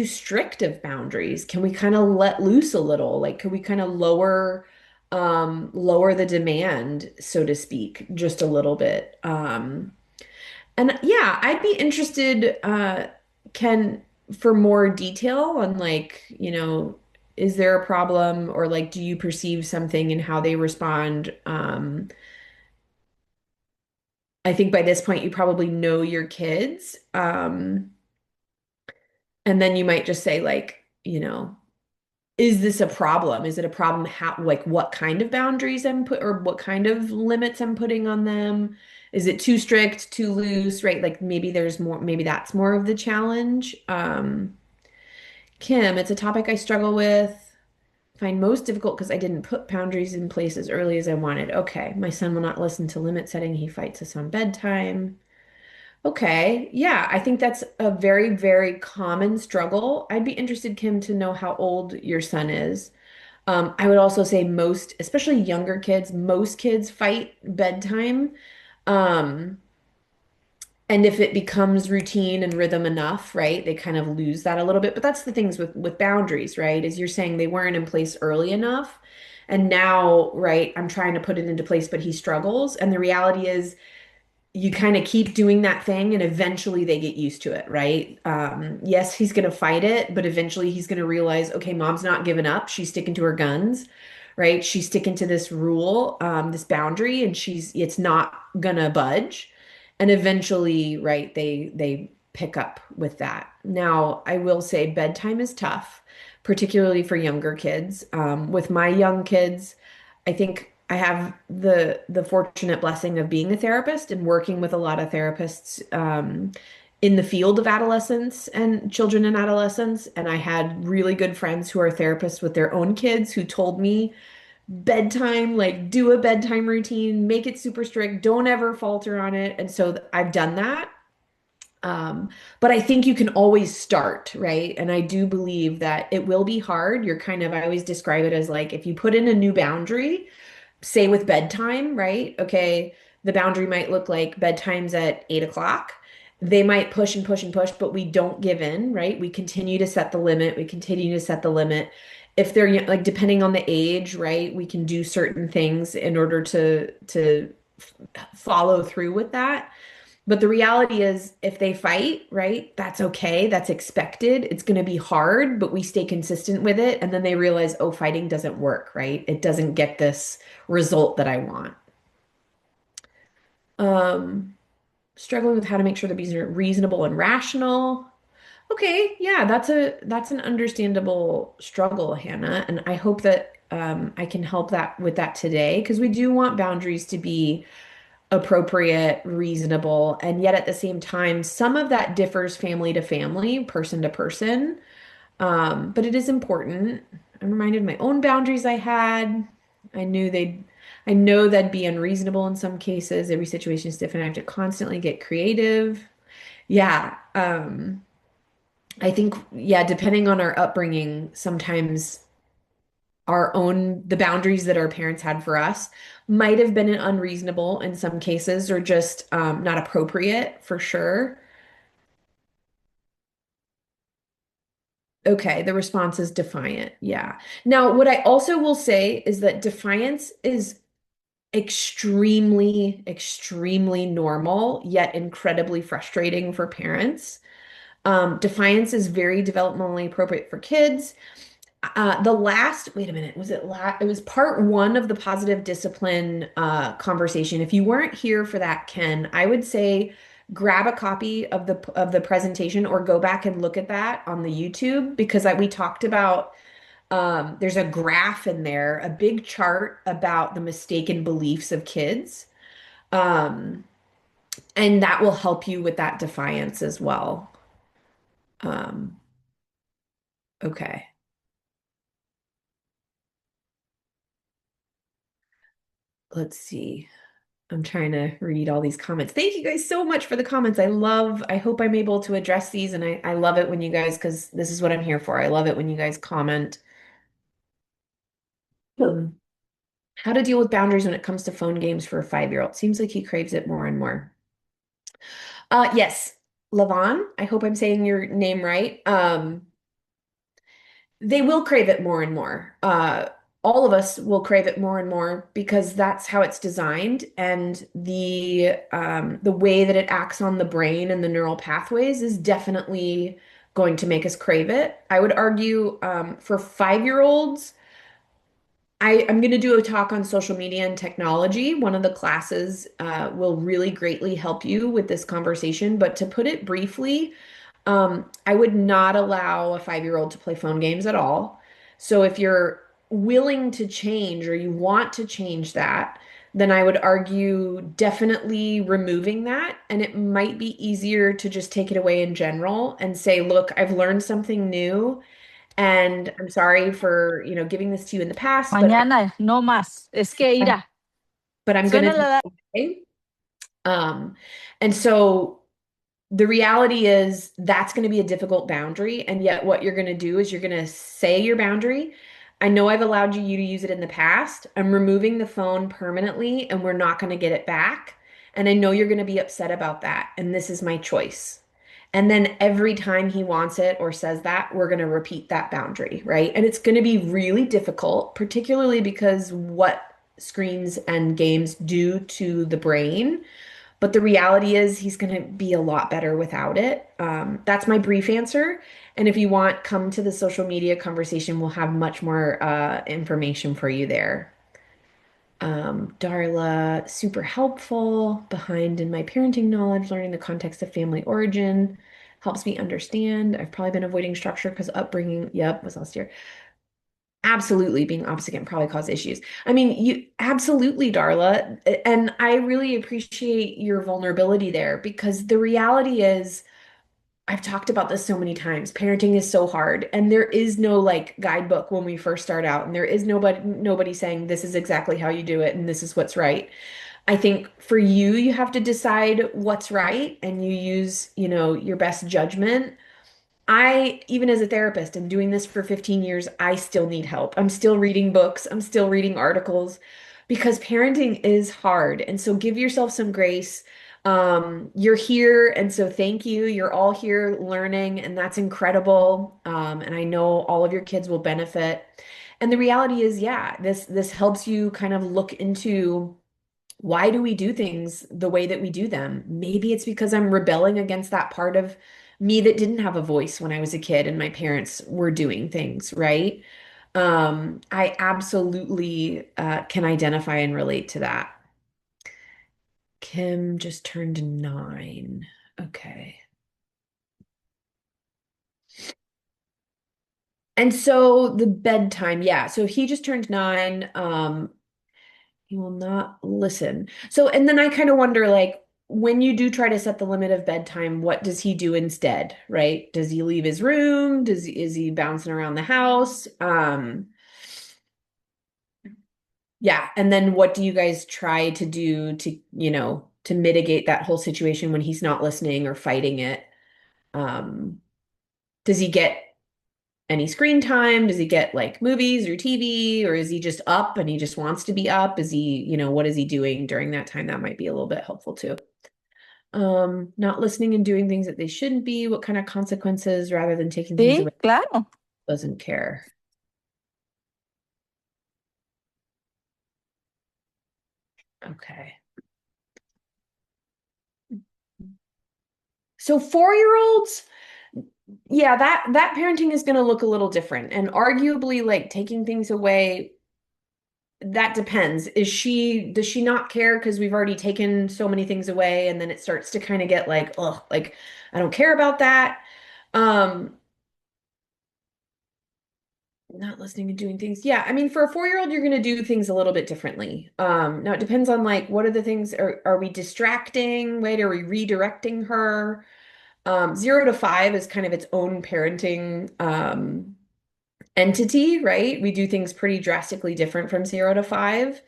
strict of boundaries? Can we kind of let loose a little? Like, could we kind of lower the demand, so to speak, just a little bit? And yeah, I'd be interested, Ken, for more detail on like, is there a problem or like, do you perceive something in how they respond? I think by this point you probably know your kids. And then you might just say like, is this a problem? Is it a problem? How, like what kind of boundaries I'm put or what kind of limits I'm putting on them? Is it too strict, too loose, right? Like maybe there's more, maybe that's more of the challenge. Kim, it's a topic I struggle with, find most difficult because I didn't put boundaries in place as early as I wanted. Okay, my son will not listen to limit setting. He fights us on bedtime. Okay. Yeah, I think that's a very, very common struggle. I'd be interested, Kim, to know how old your son is. I would also say most, especially younger kids, most kids fight bedtime. Um, And if it becomes routine and rhythm enough, right, they kind of lose that a little bit. But that's the things with boundaries, right? Is you're saying they weren't in place early enough. And now, right, I'm trying to put it into place, but he struggles. And the reality is you kind of keep doing that thing and eventually they get used to it, right? Yes, he's going to fight it, but eventually he's going to realize, okay, mom's not giving up. She's sticking to her guns, right? She's sticking to this rule, this boundary, and it's not gonna budge. And eventually, right, they pick up with that. Now, I will say bedtime is tough, particularly for younger kids. With my young kids, I think I have the fortunate blessing of being a therapist and working with a lot of therapists in the field of adolescence and children and adolescents. And I had really good friends who are therapists with their own kids who told me bedtime, like do a bedtime routine, make it super strict, don't ever falter on it. And so I've done that. But I think you can always start, right? And I do believe that it will be hard. I always describe it as like if you put in a new boundary, say with bedtime, right? Okay, the boundary might look like bedtime's at 8 o'clock. They might push and push and push, but we don't give in, right? We continue to set the limit. We continue to set the limit. If they're like depending on the age, right? We can do certain things in order to follow through with that. But the reality is, if they fight, right, that's okay. That's expected. It's going to be hard, but we stay consistent with it. And then they realize, oh, fighting doesn't work, right? It doesn't get this result that I want. Um, Struggling with how to make sure that these are reasonable and rational. Okay, yeah, that's an understandable struggle, Hannah. And I hope that I can help that with that today because we do want boundaries to be appropriate, reasonable, and yet at the same time, some of that differs family to family, person to person. But it is important. I'm reminded of my own boundaries I had. I knew they'd, I know that'd be unreasonable in some cases. Every situation is different. I have to constantly get creative. Yeah. I think, yeah, depending on our upbringing, sometimes the boundaries that our parents had for us might have been unreasonable in some cases or just not appropriate for sure. Okay, the response is defiant. Yeah. Now, what I also will say is that defiance is extremely, extremely normal, yet incredibly frustrating for parents. Defiance is very developmentally appropriate for kids. Wait a minute, it was part one of the positive discipline conversation. If you weren't here for that, Ken, I would say grab a copy of the presentation or go back and look at that on the YouTube because we talked about there's a graph in there, a big chart about the mistaken beliefs of kids. Um, and that will help you with that defiance as well. Um, okay. Let's see. I'm trying to read all these comments. Thank you guys so much for the comments. I hope I'm able to address these. And I love it when you guys, because this is what I'm here for. I love it when you guys comment. Um, how to deal with boundaries when it comes to phone games for a 5-year-old. Seems like he craves it more and more. Yes, Lavon, I hope I'm saying your name right. They will crave it more and more. All of us will crave it more and more because that's how it's designed, and the way that it acts on the brain and the neural pathways is definitely going to make us crave it. I would argue for 5-year-olds, I'm going to do a talk on social media and technology. One of the classes will really greatly help you with this conversation. But to put it briefly, I would not allow a 5-year-old to play phone games at all. So if you're willing to change or you want to change that, then I would argue definitely removing that. And it might be easier to just take it away in general and say, look, I've learned something new. And I'm sorry for, giving this to you in the past, Mañana, no más. Es que irá. but I'm gonna Suena do la. it anyway. Um, and so the reality is that's going to be a difficult boundary. And yet, what you're going to do is you're going to say your boundary. I know I've allowed you to use it in the past. I'm removing the phone permanently, and we're not going to get it back. And I know you're going to be upset about that. And this is my choice. And then every time he wants it or says that, we're going to repeat that boundary, right? And it's going to be really difficult, particularly because what screens and games do to the brain. But the reality is, he's going to be a lot better without it. That's my brief answer. And if you want, come to the social media conversation. We'll have much more information for you there. Darla, super helpful, behind in my parenting knowledge, learning the context of family origin, helps me understand. I've probably been avoiding structure because upbringing, yep, was austere. Absolutely, being opposite can probably cause issues. I mean, you absolutely, Darla. And I really appreciate your vulnerability there because the reality is, I've talked about this so many times. Parenting is so hard, and there is no like guidebook when we first start out, and there is nobody saying this is exactly how you do it and this is what's right. I think for you, you have to decide what's right, and you use, your best judgment. I, even as a therapist and doing this for 15 years, I still need help. I'm still reading books, I'm still reading articles because parenting is hard. And so give yourself some grace. You're here, and so thank you. You're all here learning, and that's incredible. And I know all of your kids will benefit. And the reality is, yeah, this helps you kind of look into why do we do things the way that we do them? Maybe it's because I'm rebelling against that part of me that didn't have a voice when I was a kid and my parents were doing things, right? I absolutely can identify and relate to that. Kim just turned 9. Okay. And so the bedtime, yeah. So he just turned 9. He will not listen. So, and then I kind of wonder, like, when you do try to set the limit of bedtime, what does he do instead, right? Does he leave his room? Is he bouncing around the house? Yeah. And then what do you guys try to do to mitigate that whole situation when he's not listening or fighting it? Um, does he get any screen time? Does he get like movies or TV, or is he just up and he just wants to be up? Is he, what is he doing during that time? That might be a little bit helpful too. Not listening and doing things that they shouldn't be. What kind of consequences rather than taking things away? Sí, claro. Doesn't care. Okay. So 4-year-olds, yeah, that parenting is going to look a little different, and arguably like taking things away, that depends. Does she not care because we've already taken so many things away, and then it starts to kind of get like, oh, like I don't care about that. Um, Not listening and doing things. Yeah, I mean, for a 4-year-old, you're going to do things a little bit differently. Now it depends on like what are the things, are we distracting? Wait, are we redirecting her? 0 to 5 is kind of its own parenting entity, right? We do things pretty drastically different from 0 to 5.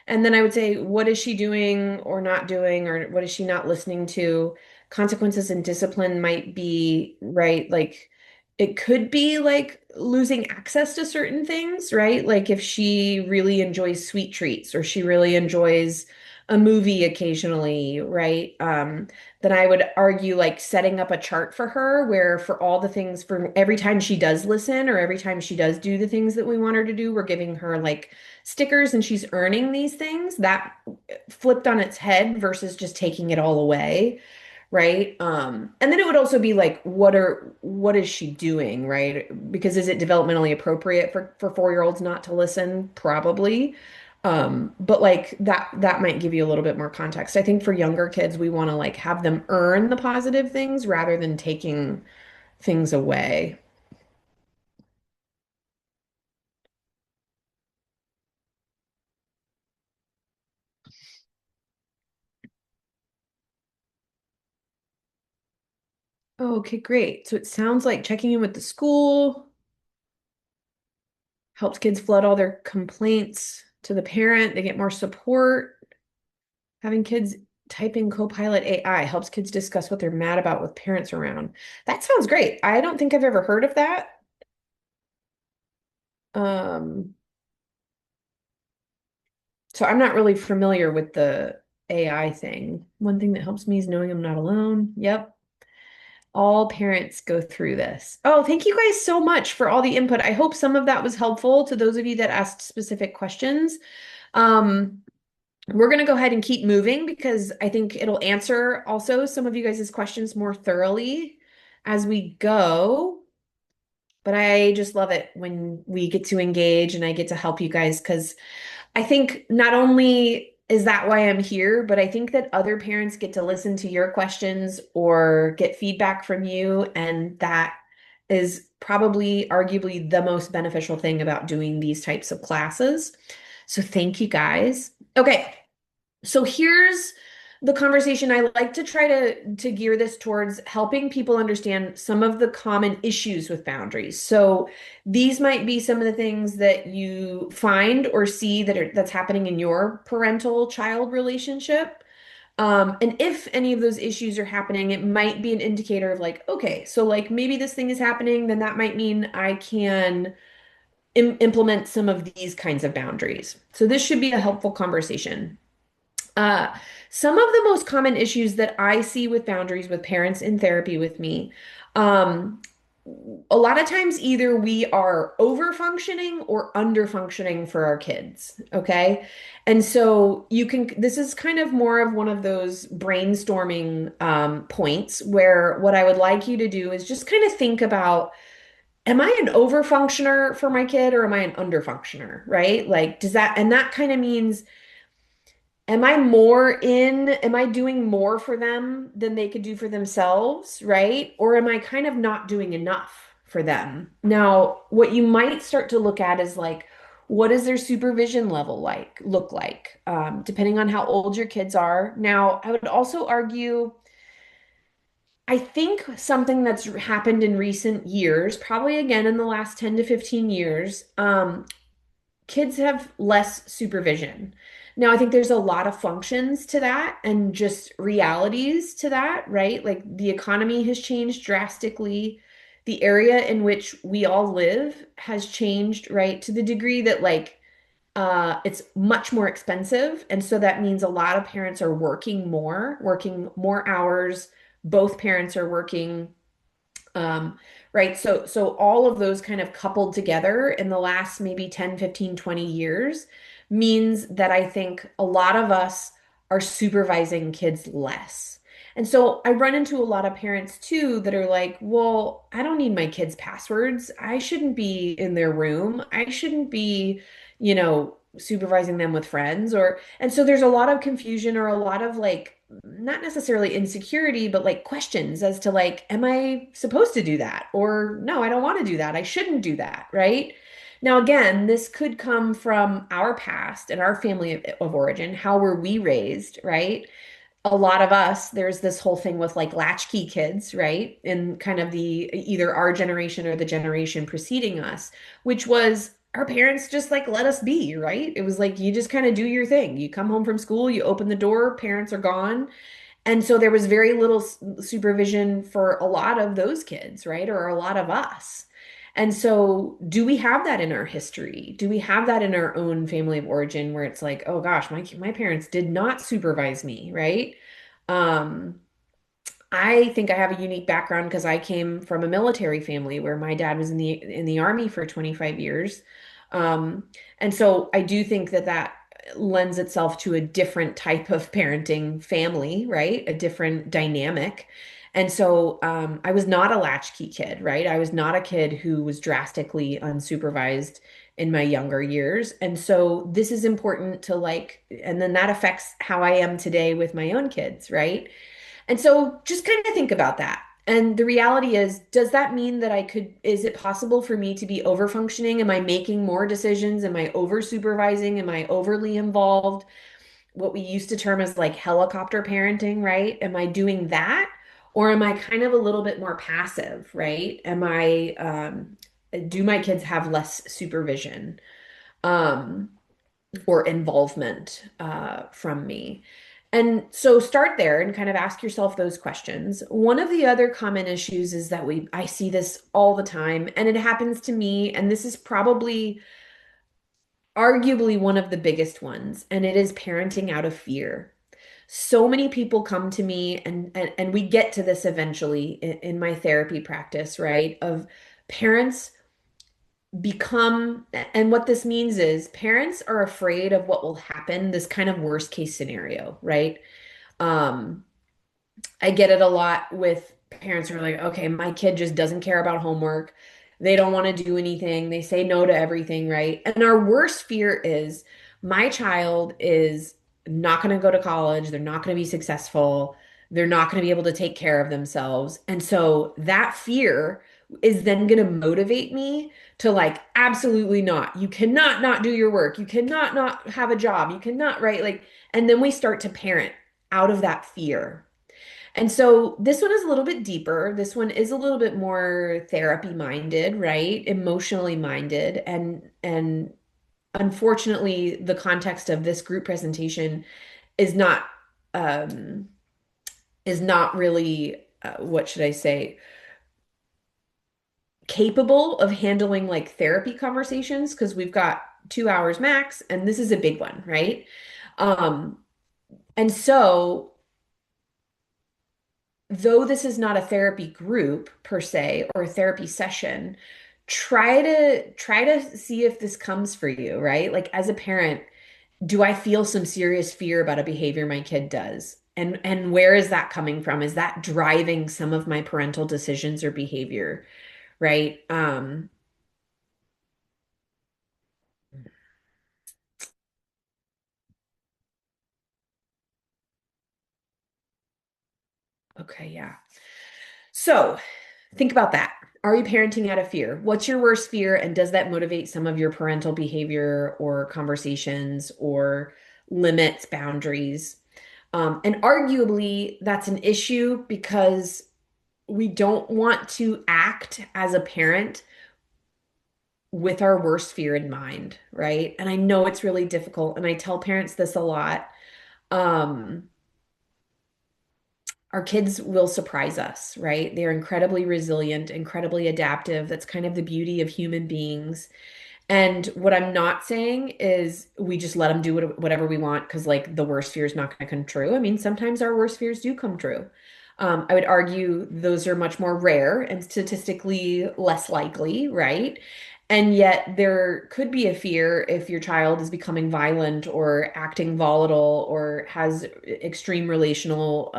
And then I would say, what is she doing or not doing, or what is she not listening to? Consequences and discipline might be, right? Like it could be like losing access to certain things, right? Like if she really enjoys sweet treats or she really enjoys a movie occasionally, right? Then I would argue like setting up a chart for her where for all the things, for every time she does listen or every time she does do the things that we want her to do, we're giving her like stickers and she's earning these things. That flipped on its head versus just taking it all away, right? And then it would also be like, what is she doing, right? Because is it developmentally appropriate for 4-year-olds not to listen? Probably. But like that might give you a little bit more context. I think for younger kids, we want to like have them earn the positive things rather than taking things away. Okay, great. So it sounds like checking in with the school helps kids flood all their complaints to the parent. They get more support. Having kids type in Copilot AI helps kids discuss what they're mad about with parents around. That sounds great. I don't think I've ever heard of that. Um, so I'm not really familiar with the. AI thing. One thing that helps me is knowing I'm not alone. Yep. All parents go through this. Oh, thank you guys so much for all the input. I hope some of that was helpful to those of you that asked specific questions. Um, we're going to go ahead and keep moving because I think it'll answer also some of you guys' questions more thoroughly as we go. But I just love it when we get to engage and I get to help you guys because I think not only is that why I'm here, but I think that other parents get to listen to your questions or get feedback from you. And that is probably arguably the most beneficial thing about doing these types of classes. So thank you guys. Okay. So here's the conversation. I like to try to gear this towards helping people understand some of the common issues with boundaries. So these might be some of the things that you find or see that's happening in your parental child relationship. And if any of those issues are happening, it might be an indicator of like, okay, so like maybe this thing is happening, then that might mean I can implement some of these kinds of boundaries. So this should be a helpful conversation. Uh, some of the most common issues that I see with boundaries with parents in therapy with me, um, a lot of times either we are over functioning or under functioning for our kids. Okay. And so this is kind of more of one of those brainstorming points where what I would like you to do is just kind of think about, am I an over functioner for my kid or am I an under functioner? Right? Like, and that kind of means, am I doing more for them than they could do for themselves, right? Or am I kind of not doing enough for them? Now, what you might start to look at is like, what does their supervision level look like, depending on how old your kids are. Now, I would also argue, I think something that's happened in recent years, probably again in the last 10 to 15 years, kids have less supervision. Now, I think there's a lot of functions to that and just realities to that, right? Like the economy has changed drastically. The area in which we all live has changed, right? To the degree that it's much more expensive. And so that means a lot of parents are working more hours. Both parents are working. Right. So all of those kind of coupled together in the last maybe 10, 15, 20 years means that I think a lot of us are supervising kids less. And so I run into a lot of parents too that are like, well, I don't need my kids' passwords. I shouldn't be in their room. I shouldn't be, supervising them with friends and so there's a lot of confusion or a lot of like not necessarily insecurity, but like questions as to like, am I supposed to do that? Or no, I don't want to do that. I shouldn't do that, right? Now, again, this could come from our past and our family of origin. How were we raised, right? A lot of us, there's this whole thing with like latchkey kids, right? In kind of the either our generation or the generation preceding us, which was our parents just like let us be, right? It was like you just kind of do your thing. You come home from school, you open the door, parents are gone. And so there was very little supervision for a lot of those kids, right? Or a lot of us. And so, do we have that in our history? Do we have that in our own family of origin where it's like, oh gosh, my parents did not supervise me, right? Um, I think I have a unique background because I came from a military family where my dad was in the army for 25 years. And so I do think that that lends itself to a different type of parenting family, right? A different dynamic. And so I was not a latchkey kid, right? I was not a kid who was drastically unsupervised in my younger years. And so this is important to like, and then that affects how I am today with my own kids, right? And so just kind of think about that. And the reality is, does that mean that is it possible for me to be over functioning? Am I making more decisions? Am I over supervising? Am I overly involved? What we used to term as like helicopter parenting, right? Am I doing that? Or am I kind of a little bit more passive, right? Do my kids have less supervision? Um, or involvement from me. And so start there and kind of ask yourself those questions. One of the other common issues is that I see this all the time, and it happens to me, and this is probably arguably one of the biggest ones, and it is parenting out of fear. So many people come to me and we get to this eventually in my therapy practice, right? Of parents become, and what this means is parents are afraid of what will happen, this kind of worst case scenario, right? Um, I get it a lot with parents who are like, okay, my kid just doesn't care about homework. They don't want to do anything. They say no to everything, right? And our worst fear is my child is not going to go to college. They're not going to be successful. They're not going to be able to take care of themselves. And so that fear is then going to motivate me to like, absolutely not. You cannot not do your work. You cannot not have a job. You cannot, right? Like, and then we start to parent out of that fear. And so this one is a little bit deeper. This one is a little bit more therapy minded, right? Emotionally minded. And unfortunately, the context of this group presentation is not um is not really what should I say, capable of handling like therapy conversations because we've got 2 hours max and this is a big one, right? Um and so though this is not a therapy group per se or a therapy session, try to see if this comes for you, right? Like as a parent, do I feel some serious fear about a behavior my kid does? And where is that coming from? Is that driving some of my parental decisions or behavior, right? Okay, yeah. So think about that. Are you parenting out of fear? What's your worst fear? And does that motivate some of your parental behavior or conversations or limits, boundaries? And arguably, that's an issue because we don't want to act as a parent with our worst fear in mind, right? And I know it's really difficult, and I tell parents this a lot. Um, our kids will surprise us, right? They're incredibly resilient, incredibly adaptive. That's kind of the beauty of human beings. And what I'm not saying is we just let them do whatever we want because, like, the worst fear is not going to come true. I mean, sometimes our worst fears do come true. I would argue those are much more rare and statistically less likely, right? And yet, there could be a fear if your child is becoming violent or acting volatile or has extreme relational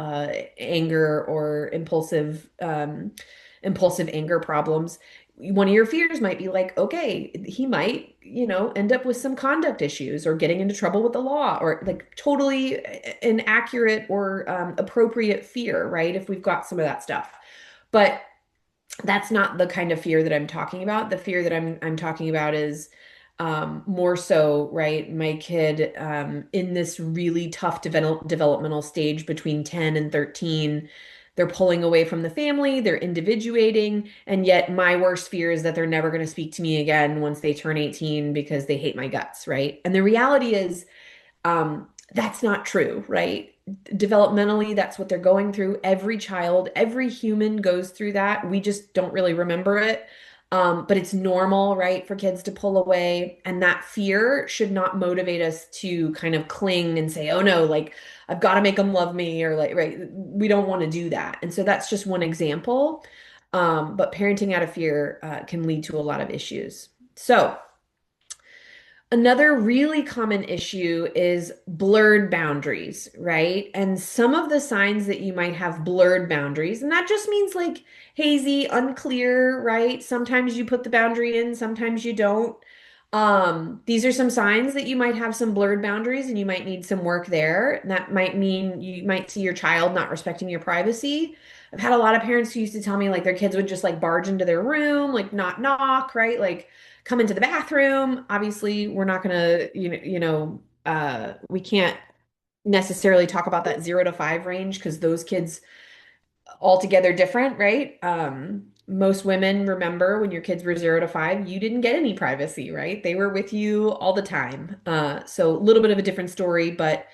anger or impulsive anger problems. One of your fears might be like, okay, he might, end up with some conduct issues or getting into trouble with the law or like totally an accurate or appropriate fear, right? If we've got some of that stuff. But that's not the kind of fear that I'm talking about. The fear that I'm talking about is more so, right? My kid in this really tough developmental stage between 10 and 13, they're pulling away from the family, they're individuating, and yet my worst fear is that they're never going to speak to me again once they turn 18 because they hate my guts, right? And the reality is that's not true, right? Developmentally, that's what they're going through. Every child, every human goes through that. We just don't really remember it. But it's normal, right, for kids to pull away. And that fear should not motivate us to kind of cling and say, oh no, like I've got to make them love me or like, right. We don't want to do that. And so that's just one example. But parenting out of fear can lead to a lot of issues. So, another really common issue is blurred boundaries, right? And some of the signs that you might have blurred boundaries, and that just means like hazy, unclear, right? Sometimes you put the boundary in, sometimes you don't. These are some signs that you might have some blurred boundaries and you might need some work there. That might mean you might see your child not respecting your privacy. I've had a lot of parents who used to tell me like their kids would just like barge into their room, like not knock, right? Like come into the bathroom. Obviously, we're not gonna, we can't necessarily talk about that 0 to 5 range because those kids altogether different, right? Most women remember when your kids were 0 to 5, you didn't get any privacy, right? They were with you all the time. So a little bit of a different story, but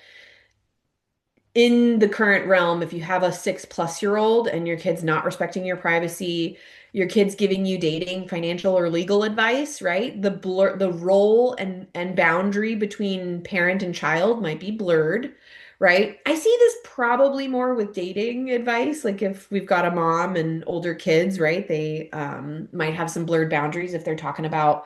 in the current realm, if you have a 6+ year old and your kid's not respecting your privacy, your kid's giving you dating, financial, or legal advice, right? The role and boundary between parent and child might be blurred, right? I see this probably more with dating advice. Like if we've got a mom and older kids, right? They might have some blurred boundaries if they're talking about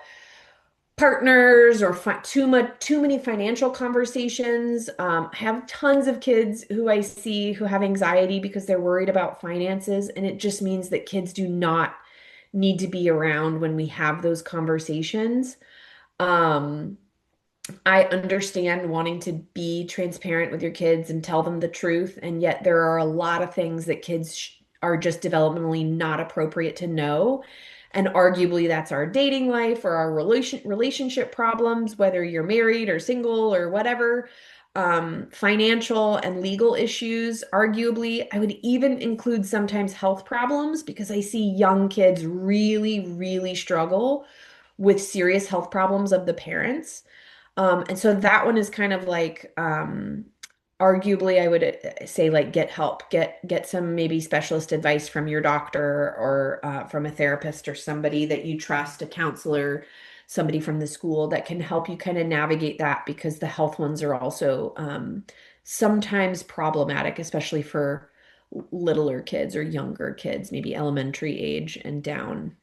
partners or too many financial conversations. I have tons of kids who I see who have anxiety because they're worried about finances, and it just means that kids do not need to be around when we have those conversations. Um, I understand wanting to be transparent with your kids and tell them the truth, and yet there are a lot of things that kids are just developmentally not appropriate to know. And arguably, that's our dating life or our relationship problems, whether you're married or single or whatever. Financial and legal issues, arguably. I would even include sometimes health problems because I see young kids really, really struggle with serious health problems of the parents. And so that one is kind of like, arguably, I would say like get help, get some maybe specialist advice from your doctor or from a therapist or somebody that you trust, a counselor, somebody from the school that can help you kind of navigate that because the health ones are also sometimes problematic, especially for littler kids or younger kids, maybe elementary age and down.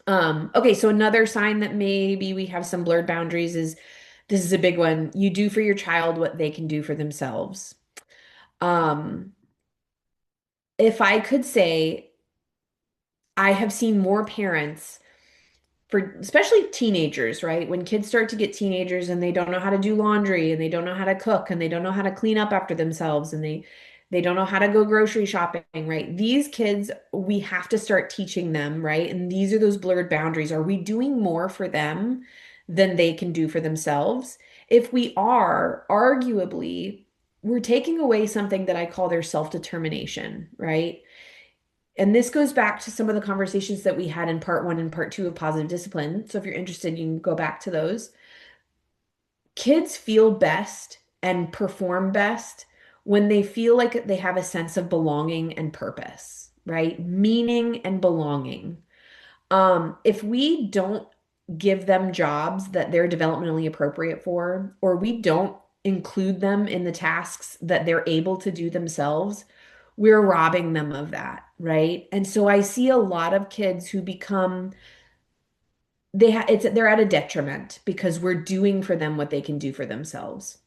Okay, so another sign that maybe we have some blurred boundaries is this is a big one. You do for your child what they can do for themselves. Um, if I could say, I have seen more parents for especially teenagers, right? When kids start to get teenagers and they don't know how to do laundry and they don't know how to cook and they don't know how to clean up after themselves and they don't know how to go grocery shopping, right? These kids, we have to start teaching them, right? And these are those blurred boundaries. Are we doing more for them than they can do for themselves? If we are, arguably, we're taking away something that I call their self-determination, right? And this goes back to some of the conversations that we had in part one and part two of positive discipline. So if you're interested, you can go back to those. Kids feel best and perform best when they feel like they have a sense of belonging and purpose, right? Meaning and belonging. If we don't give them jobs that they're developmentally appropriate for, or we don't include them in the tasks that they're able to do themselves, we're robbing them of that, right? And so I see a lot of kids who become they're at a detriment because we're doing for them what they can do for themselves.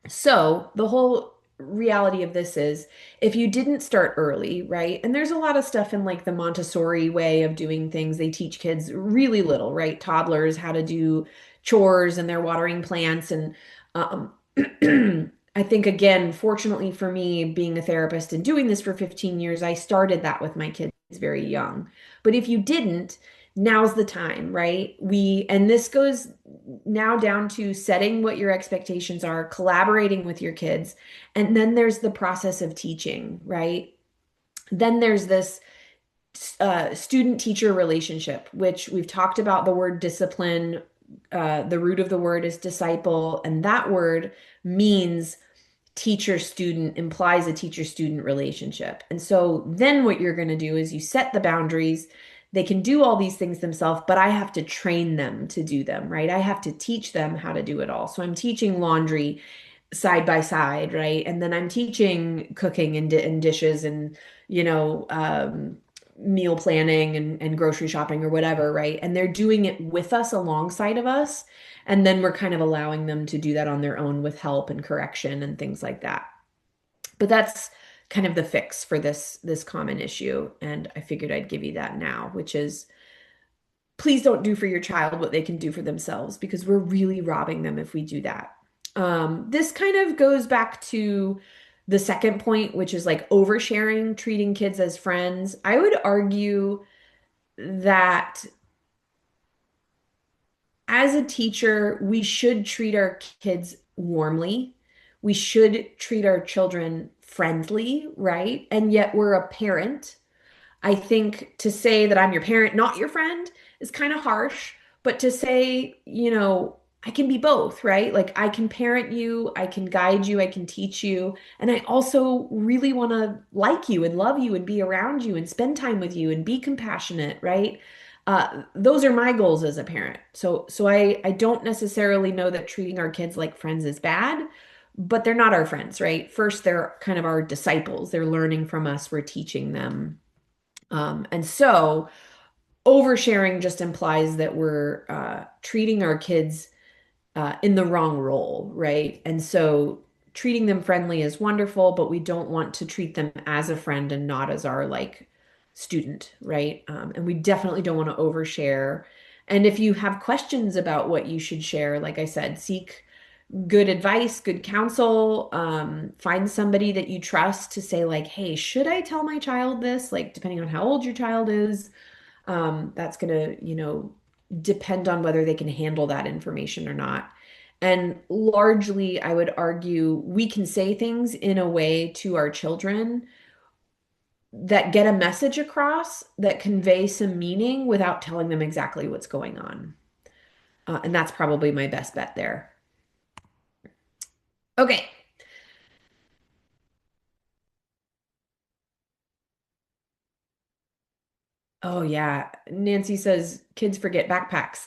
So the whole reality of this is if you didn't start early, right? And there's a lot of stuff in like the Montessori way of doing things. They teach kids really little, right? Toddlers how to do chores and they're watering plants. And um, I think, again, fortunately for me, being a therapist and doing this for 15 years, I started that with my kids very young. But if you didn't, now's the time, right? And this goes now down to setting what your expectations are, collaborating with your kids, and then there's the process of teaching, right? Then there's this student-teacher relationship, which we've talked about the word discipline. The root of the word is disciple, and that word means teacher student implies a teacher student relationship. And so then what you're going to do is you set the boundaries. They can do all these things themselves, but I have to train them to do them, right? I have to teach them how to do it all. So I'm teaching laundry side by side, right? And then I'm teaching cooking and dishes and, you know, meal planning and grocery shopping or whatever, right? And they're doing it with us alongside of us. And then we're kind of allowing them to do that on their own with help and correction and things like that. But that's kind of the fix for this common issue. And I figured I'd give you that now, which is please don't do for your child what they can do for themselves because we're really robbing them if we do that. This kind of goes back to the second point, which is like oversharing, treating kids as friends. I would argue that as a teacher, we should treat our kids warmly. We should treat our children friendly, right? And yet we're a parent. I think to say that I'm your parent, not your friend, is kind of harsh, but to say, I can be both, right? Like I can parent you, I can guide you, I can teach you, and I also really want to like you and love you and be around you and spend time with you and be compassionate, right? Those are my goals as a parent. So I don't necessarily know that treating our kids like friends is bad, but they're not our friends, right? First, they're kind of our disciples. They're learning from us, we're teaching them. And so oversharing just implies that we're treating our kids in the wrong role, right? And so treating them friendly is wonderful, but we don't want to treat them as a friend and not as our like student, right? And we definitely don't want to overshare. And if you have questions about what you should share, like I said, seek good advice, good counsel. Find somebody that you trust to say, like, hey, should I tell my child this? Like, depending on how old your child is, that's gonna, depend on whether they can handle that information or not. And largely, I would argue we can say things in a way to our children that get a message across that convey some meaning without telling them exactly what's going on. And that's probably my best bet there. Okay. Oh yeah. Nancy says kids forget backpacks.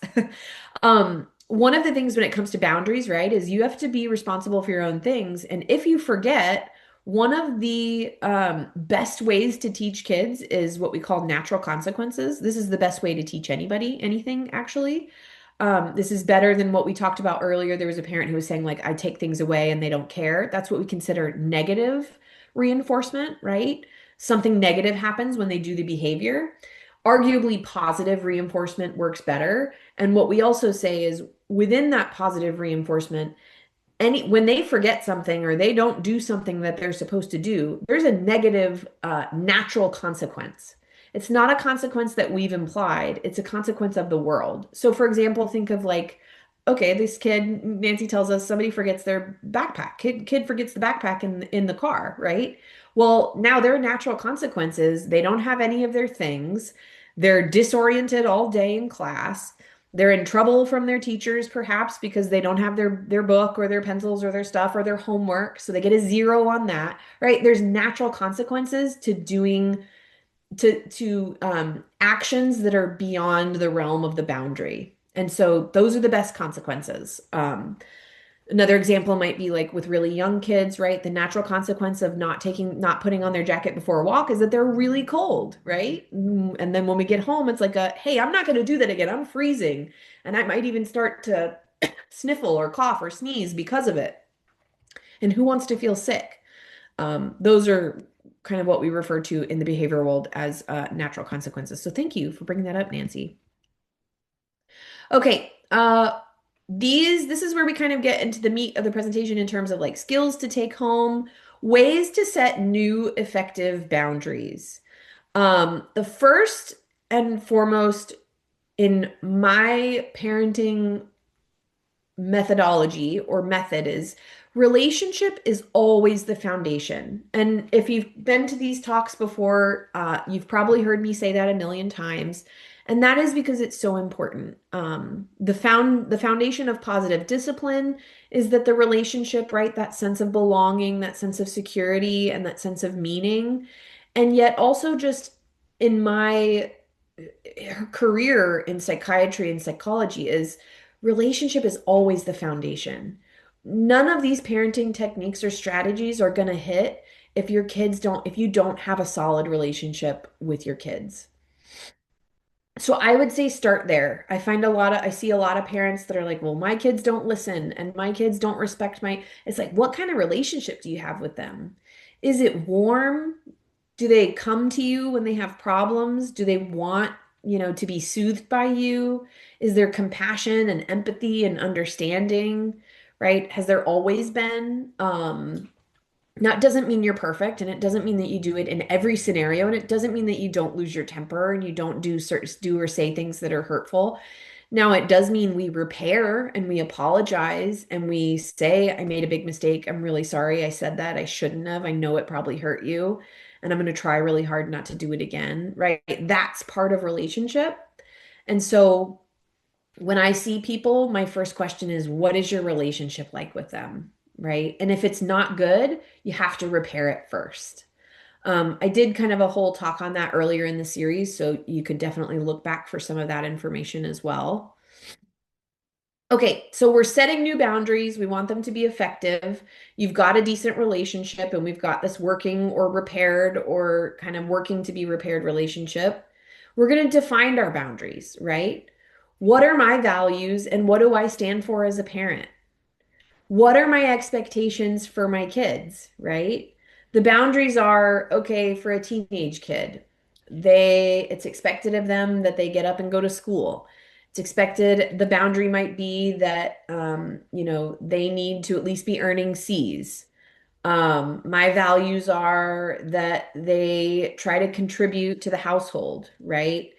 One of the things when it comes to boundaries, right, is you have to be responsible for your own things. And if you forget, one of the best ways to teach kids is what we call natural consequences. This is the best way to teach anybody anything, actually. This is better than what we talked about earlier. There was a parent who was saying, like, I take things away and they don't care. That's what we consider negative reinforcement, right? Something negative happens when they do the behavior. Arguably, positive reinforcement works better. And what we also say is within that positive reinforcement, when they forget something or they don't do something that they're supposed to do, there's a negative natural consequence. It's not a consequence that we've implied, it's a consequence of the world. So, for example, think of like, okay, this kid, Nancy tells us somebody forgets their backpack. Kid forgets the backpack in the car, right? Well, now their natural consequences, they don't have any of their things. They're disoriented all day in class. They're in trouble from their teachers, perhaps because they don't have their book or their pencils or their stuff or their homework. So they get a zero on that, right? There's natural consequences to doing to actions that are beyond the realm of the boundary. And so those are the best consequences. Another example might be like with really young kids, right? The natural consequence of not putting on their jacket before a walk is that they're really cold, right? And then when we get home, it's like hey, I'm not going to do that again. I'm freezing. And I might even start to sniffle or cough or sneeze because of it. And who wants to feel sick? Those are kind of what we refer to in the behavioral world as natural consequences. So thank you for bringing that up, Nancy. Okay, this is where we kind of get into the meat of the presentation in terms of like skills to take home, ways to set new effective boundaries. The first and foremost in my parenting methodology or method is relationship is always the foundation. And if you've been to these talks before, you've probably heard me say that a million times. And that is because it's so important. The foundation of positive discipline is that the relationship, right, that sense of belonging, that sense of security, and that sense of meaning. And yet also just in my career in psychiatry and psychology is relationship is always the foundation. None of these parenting techniques or strategies are going to hit if you don't have a solid relationship with your kids. So I would say start there. I see a lot of parents that are like, well, my kids don't listen and my kids don't respect it's like, what kind of relationship do you have with them? Is it warm? Do they come to you when they have problems? Do they want, to be soothed by you? Is there compassion and empathy and understanding, right? Has there always been? Now, it doesn't mean you're perfect, and it doesn't mean that you do it in every scenario, and it doesn't mean that you don't lose your temper and you don't do or say things that are hurtful. Now, it does mean we repair and we apologize and we say, I made a big mistake. I'm really sorry. I said that. I shouldn't have. I know it probably hurt you, and I'm going to try really hard not to do it again, right? That's part of relationship. And so when I see people, my first question is, what is your relationship like with them? Right. And if it's not good, you have to repair it first. I did kind of a whole talk on that earlier in the series, so you could definitely look back for some of that information as well. Okay, so we're setting new boundaries. We want them to be effective. You've got a decent relationship, and we've got this working or repaired or kind of working to be repaired relationship. We're going to define our boundaries, right? What are my values and what do I stand for as a parent? What are my expectations for my kids, right? The boundaries are okay for a teenage kid. It's expected of them that they get up and go to school. It's expected, the boundary might be that, they need to at least be earning C's. My values are that they try to contribute to the household, right?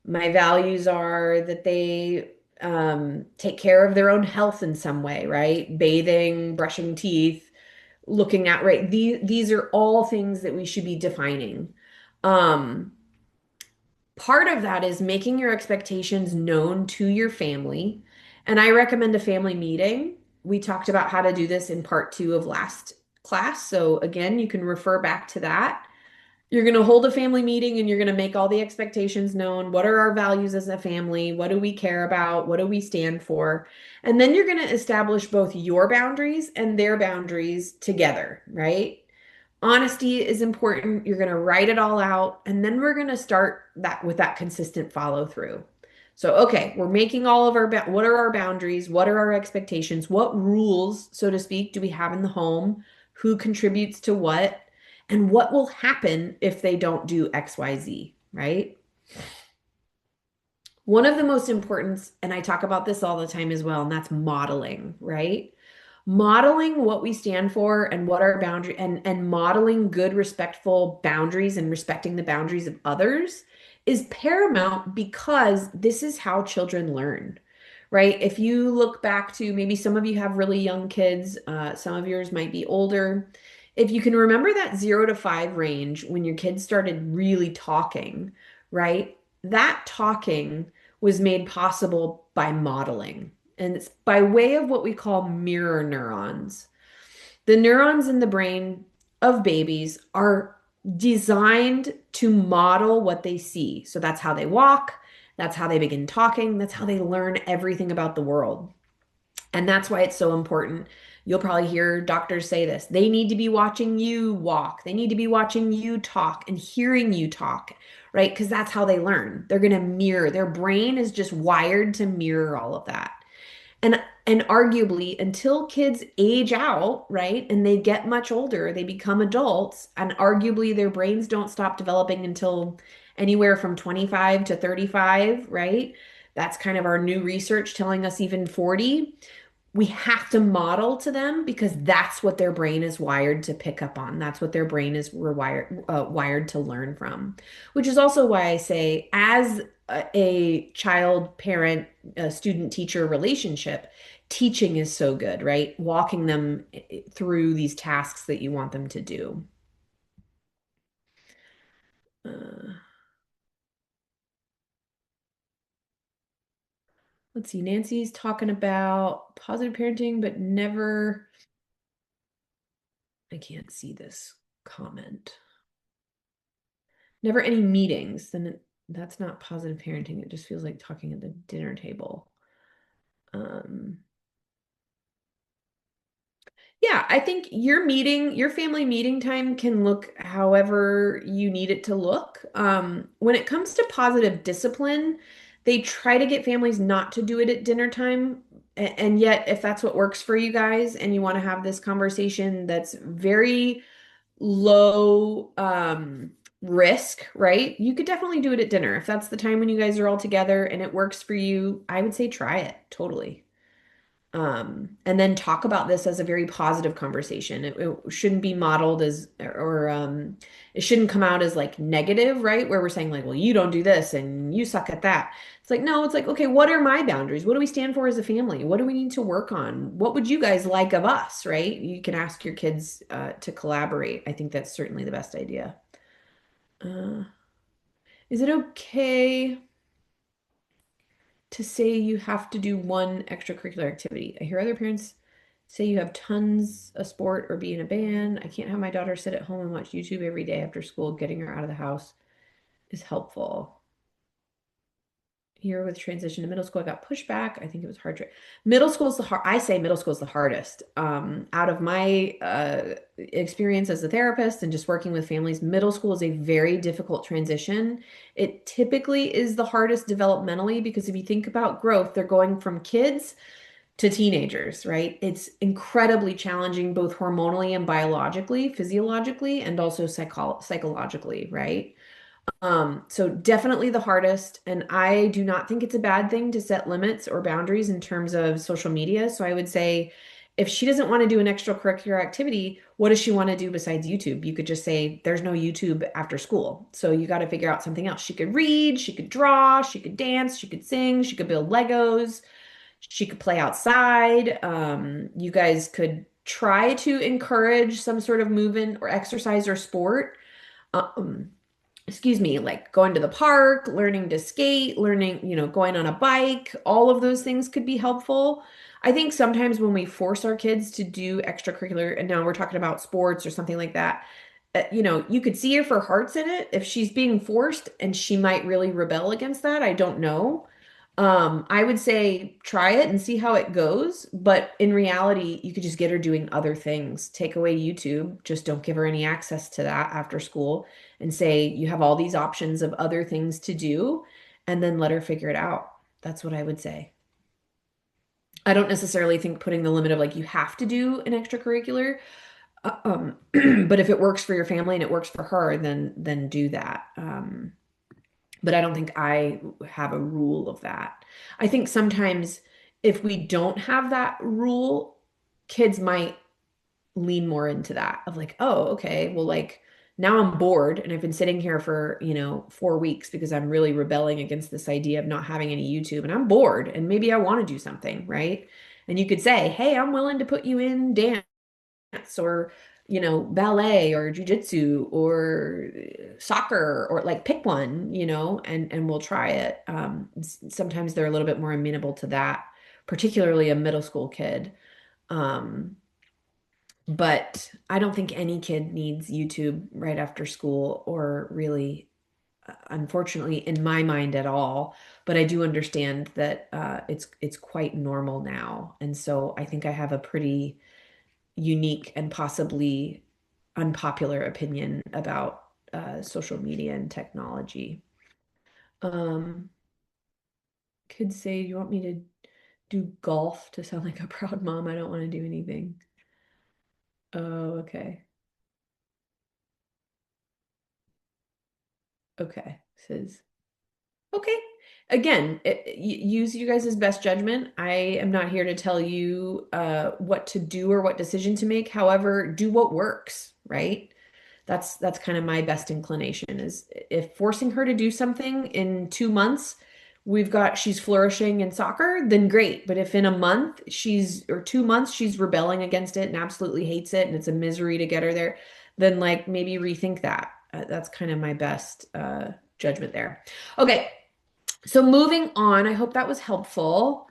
My values are that they take care of their own health in some way, right? Bathing, brushing teeth, looking at, right? These are all things that we should be defining. Um, Part of that is making your expectations known to your family. And I recommend a family meeting. We talked about how to do this in part two of last class. So again, you can refer back to that. You're going to hold a family meeting and you're going to make all the expectations known. What are our values as a family? What do we care about? What do we stand for? And then you're going to establish both your boundaries and their boundaries together, right? Honesty is important. You're going to write it all out. And then we're going to start that with that consistent follow through. So, okay, we're making all of what are our boundaries? What are our expectations? What rules, so to speak, do we have in the home? Who contributes to what? And what will happen if they don't do XYZ, right? One of the most important, and I talk about this all the time as well, and that's modeling, right? Modeling what we stand for and what our boundary and modeling good, respectful boundaries and respecting the boundaries of others is paramount because this is how children learn, right? If you look back to maybe some of you have really young kids, some of yours might be older. If you can remember that 0 to 5 range when your kids started really talking, right? That talking was made possible by modeling. And it's by way of what we call mirror neurons. The neurons in the brain of babies are designed to model what they see. So that's how they walk, that's how they begin talking, that's how they learn everything about the world. And that's why it's so important. You'll probably hear doctors say this. They need to be watching you walk. They need to be watching you talk and hearing you talk, right? Because that's how they learn. They're going to mirror. Their brain is just wired to mirror all of that. And arguably until kids age out, right, and they get much older, they become adults, and arguably their brains don't stop developing until anywhere from 25 to 35, right? That's kind of our new research telling us even 40. We have to model to them because that's what their brain is wired to pick up on. That's what their brain is wired to learn from. Which is also why I say, as a child parent student teacher relationship, teaching is so good, right? Walking them through these tasks that you want them to do. Uh, let's see. Nancy's talking about positive parenting, but never, I can't see this comment. Never any meetings, then that's not positive parenting. It just feels like talking at the dinner table. Um, yeah, I think your family meeting time can look however you need it to look. When it comes to positive discipline, they try to get families not to do it at dinner time. And yet, if that's what works for you guys and you want to have this conversation that's very low risk, right? You could definitely do it at dinner. If that's the time when you guys are all together and it works for you, I would say try it totally. And then talk about this as a very positive conversation. It shouldn't be modeled as, or it shouldn't come out as like negative, right? Where we're saying like, well, you don't do this and you suck at that. It's like, no, it's like, okay, what are my boundaries? What do we stand for as a family? What do we need to work on? What would you guys like of us, right? You can ask your kids to collaborate. I think that's certainly the best idea. Uh, is it okay to say you have to do one extracurricular activity? I hear other parents say you have tons of sport or be in a band. I can't have my daughter sit at home and watch YouTube every day after school. Getting her out of the house is helpful. here with transition to middle school. I got pushback. I think it was hard. Middle school is the hard. I say middle school is the hardest. Out of my experience as a therapist and just working with families, middle school is a very difficult transition. It typically is the hardest developmentally because if you think about growth, they're going from kids to teenagers, right? It's incredibly challenging both hormonally and biologically, physiologically, and also psychologically, right? So definitely the hardest. And I do not think it's a bad thing to set limits or boundaries in terms of social media. So I would say if she doesn't want to do an extracurricular activity, what does she want to do besides YouTube? You could just say, there's no YouTube after school. So you got to figure out something else. She could read, she could draw, she could dance, she could sing, she could build Legos, she could play outside. You guys could try to encourage some sort of movement or exercise or sport. Um, excuse me, like going to the park, learning to skate, learning, going on a bike, all of those things could be helpful. I think sometimes when we force our kids to do extracurricular, and now we're talking about sports or something like that, you could see if her heart's in it. If she's being forced and she might really rebel against that, I don't know. I would say try it and see how it goes. But in reality, you could just get her doing other things. Take away YouTube, just don't give her any access to that after school and say you have all these options of other things to do, and then let her figure it out. That's what I would say. I don't necessarily think putting the limit of like you have to do an extracurricular, but if it works for your family and it works for her, then do that. But I don't think I have a rule of that. I think sometimes if we don't have that rule, kids might lean more into that of like, oh, okay, well, like now I'm bored and I've been sitting here for, 4 weeks because I'm really rebelling against this idea of not having any YouTube and I'm bored and maybe I want to do something, right? And you could say, hey, I'm willing to put you in dance or ballet or jujitsu or soccer or like pick one, and we'll try it. Sometimes they're a little bit more amenable to that, particularly a middle school kid. Um, but I don't think any kid needs YouTube right after school or really, unfortunately, in my mind at all. But I do understand that it's quite normal now. And so I think I have a pretty unique and possibly unpopular opinion about social media and technology. Um, Kids say, "You want me to do golf to sound like a proud mom? I don't want to do anything." Oh, okay. Okay. Says, okay. Again, use you guys' best judgment. I am not here to tell you what to do or what decision to make. However, do what works, right? That's kind of my best inclination is if forcing her to do something in 2 months, she's flourishing in soccer, then great. But if in a month or 2 months she's rebelling against it and absolutely hates it and it's a misery to get her there, then like maybe rethink that. That's kind of my best judgment there. Okay, so moving on, I hope that was helpful.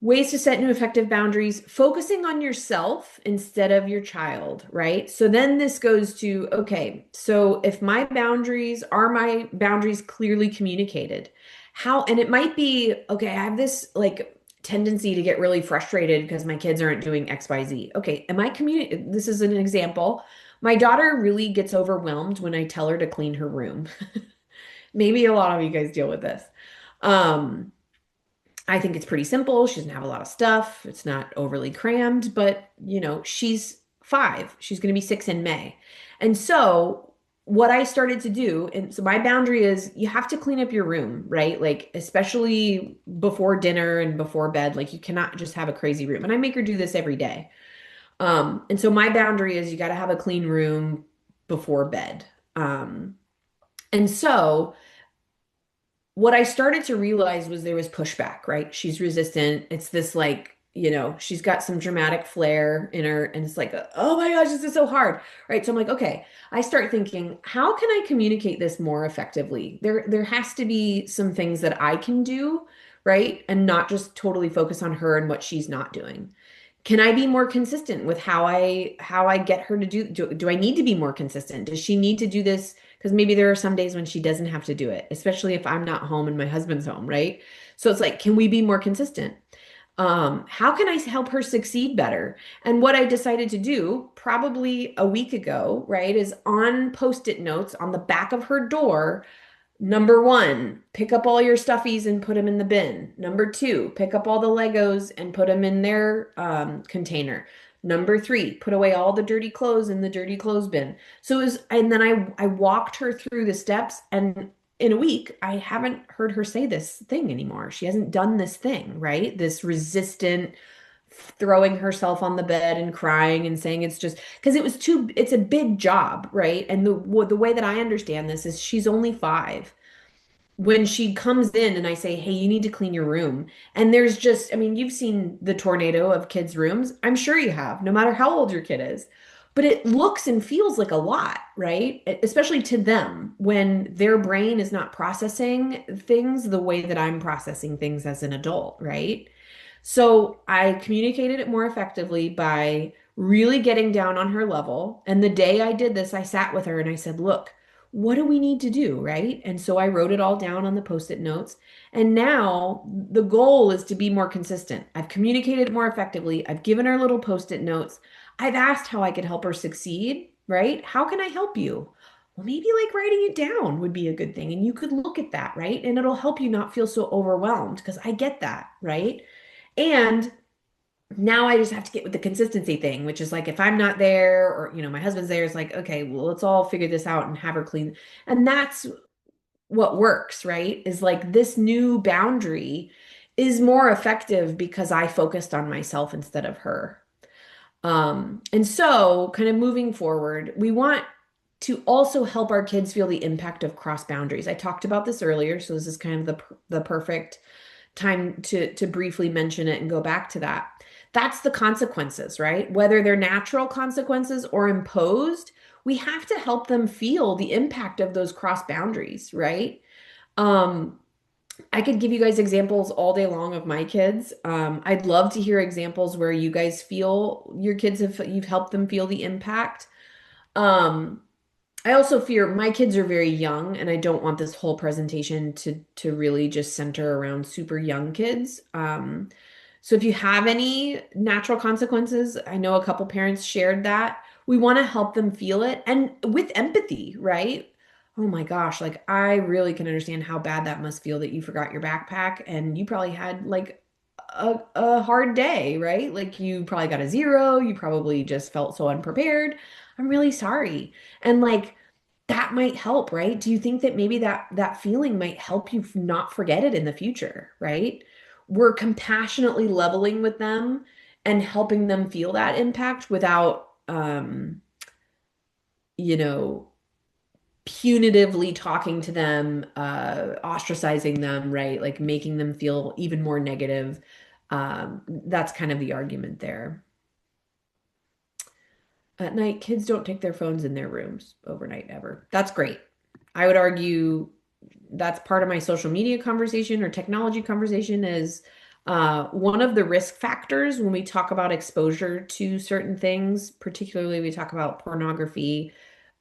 Ways to set new effective boundaries, focusing on yourself instead of your child, right? So then this goes to, okay, so if my boundaries clearly communicated? And it might be, okay, I have this like tendency to get really frustrated because my kids aren't doing XYZ. Okay, this is an example. My daughter really gets overwhelmed when I tell her to clean her room. Maybe a lot of you guys deal with this. Um, I think it's pretty simple. She doesn't have a lot of stuff. It's not overly crammed, but she's 5. She's going to be 6 in May. And so what I started to do, and so my boundary is you have to clean up your room, right? Like, especially before dinner and before bed, like you cannot just have a crazy room. And I make her do this every day. And so my boundary is you got to have a clean room before bed. And so what I started to realize was there was pushback, right? She's resistant. It's this like, she's got some dramatic flair in her, and it's like, oh my gosh, this is so hard, right? So I'm like, okay, I start thinking, how can I communicate this more effectively? There has to be some things that I can do, right? And not just totally focus on her and what she's not doing. Can I be more consistent with how I get her to do I need to be more consistent? Does she need to do this? Because maybe there are some days when she doesn't have to do it, especially if I'm not home and my husband's home, right? So it's like, can we be more consistent? How can I help her succeed better? And what I decided to do probably a week ago, right, is on post-it notes on the back of her door. Number one, pick up all your stuffies and put them in the bin. Number two, pick up all the Legos and put them in their container. Number three, put away all the dirty clothes in the dirty clothes bin. So it was, and then I walked her through the steps, and in a week, I haven't heard her say this thing anymore. She hasn't done this thing, right? This resistant throwing herself on the bed and crying and saying it's just because it's a big job, right? And the way that I understand this is she's only 5 when she comes in and I say, "Hey, you need to clean your room." And there's just, I mean, you've seen the tornado of kids' rooms. I'm sure you have, no matter how old your kid is. But it looks and feels like a lot, right? Especially to them when their brain is not processing things the way that I'm processing things as an adult, right? So I communicated it more effectively by really getting down on her level. And the day I did this, I sat with her and I said, "Look, what do we need to do?" Right? And so I wrote it all down on the post-it notes. And now the goal is to be more consistent. I've communicated more effectively. I've given her little post-it notes. I've asked how I could help her succeed, right? How can I help you? Well, maybe like writing it down would be a good thing. And you could look at that, right? And it'll help you not feel so overwhelmed because I get that, right? And now I just have to get with the consistency thing, which is like if I'm not there or my husband's there, it's like, okay, well, let's all figure this out and have her clean. And that's what works, right? Is like this new boundary is more effective because I focused on myself instead of her. And so kind of moving forward, we want to also help our kids feel the impact of cross boundaries. I talked about this earlier, so this is kind of the perfect time to briefly mention it and go back to that. That's the consequences, right? Whether they're natural consequences or imposed, we have to help them feel the impact of those cross boundaries, right? Um, I could give you guys examples all day long of my kids. I'd love to hear examples where you guys feel your kids you've helped them feel the impact. Um, I also fear my kids are very young, and I don't want this whole presentation to really just center around super young kids. So if you have any natural consequences, I know a couple parents shared that. We want to help them feel it and with empathy, right? Oh my gosh, like I really can understand how bad that must feel that you forgot your backpack and you probably had like a hard day, right? Like you probably got a zero, you probably just felt so unprepared. I'm really sorry. And like that might help, right? Do you think that maybe that feeling might help you not forget it in the future, right? We're compassionately leveling with them and helping them feel that impact without you know, punitively talking to them, ostracizing them, right? Like making them feel even more negative. That's kind of the argument there. At night, kids don't take their phones in their rooms overnight ever. That's great. I would argue that's part of my social media conversation or technology conversation is one of the risk factors when we talk about exposure to certain things, particularly we talk about pornography,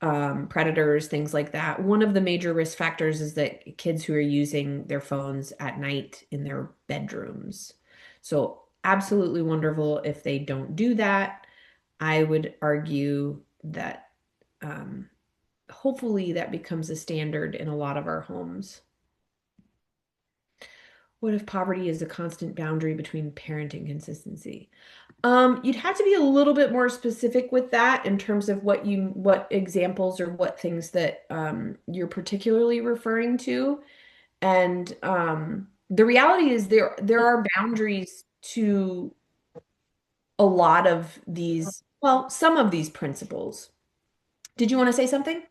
predators, things like that. One of the major risk factors is that kids who are using their phones at night in their bedrooms. So absolutely wonderful if they don't do that. I would argue that hopefully that becomes a standard in a lot of our homes. What if poverty is a constant boundary between parenting consistency? You'd have to be a little bit more specific with that in terms of what examples or what things that you're particularly referring to. And the reality is there are boundaries to a lot of these, well, some of these principles. Did you want to say something?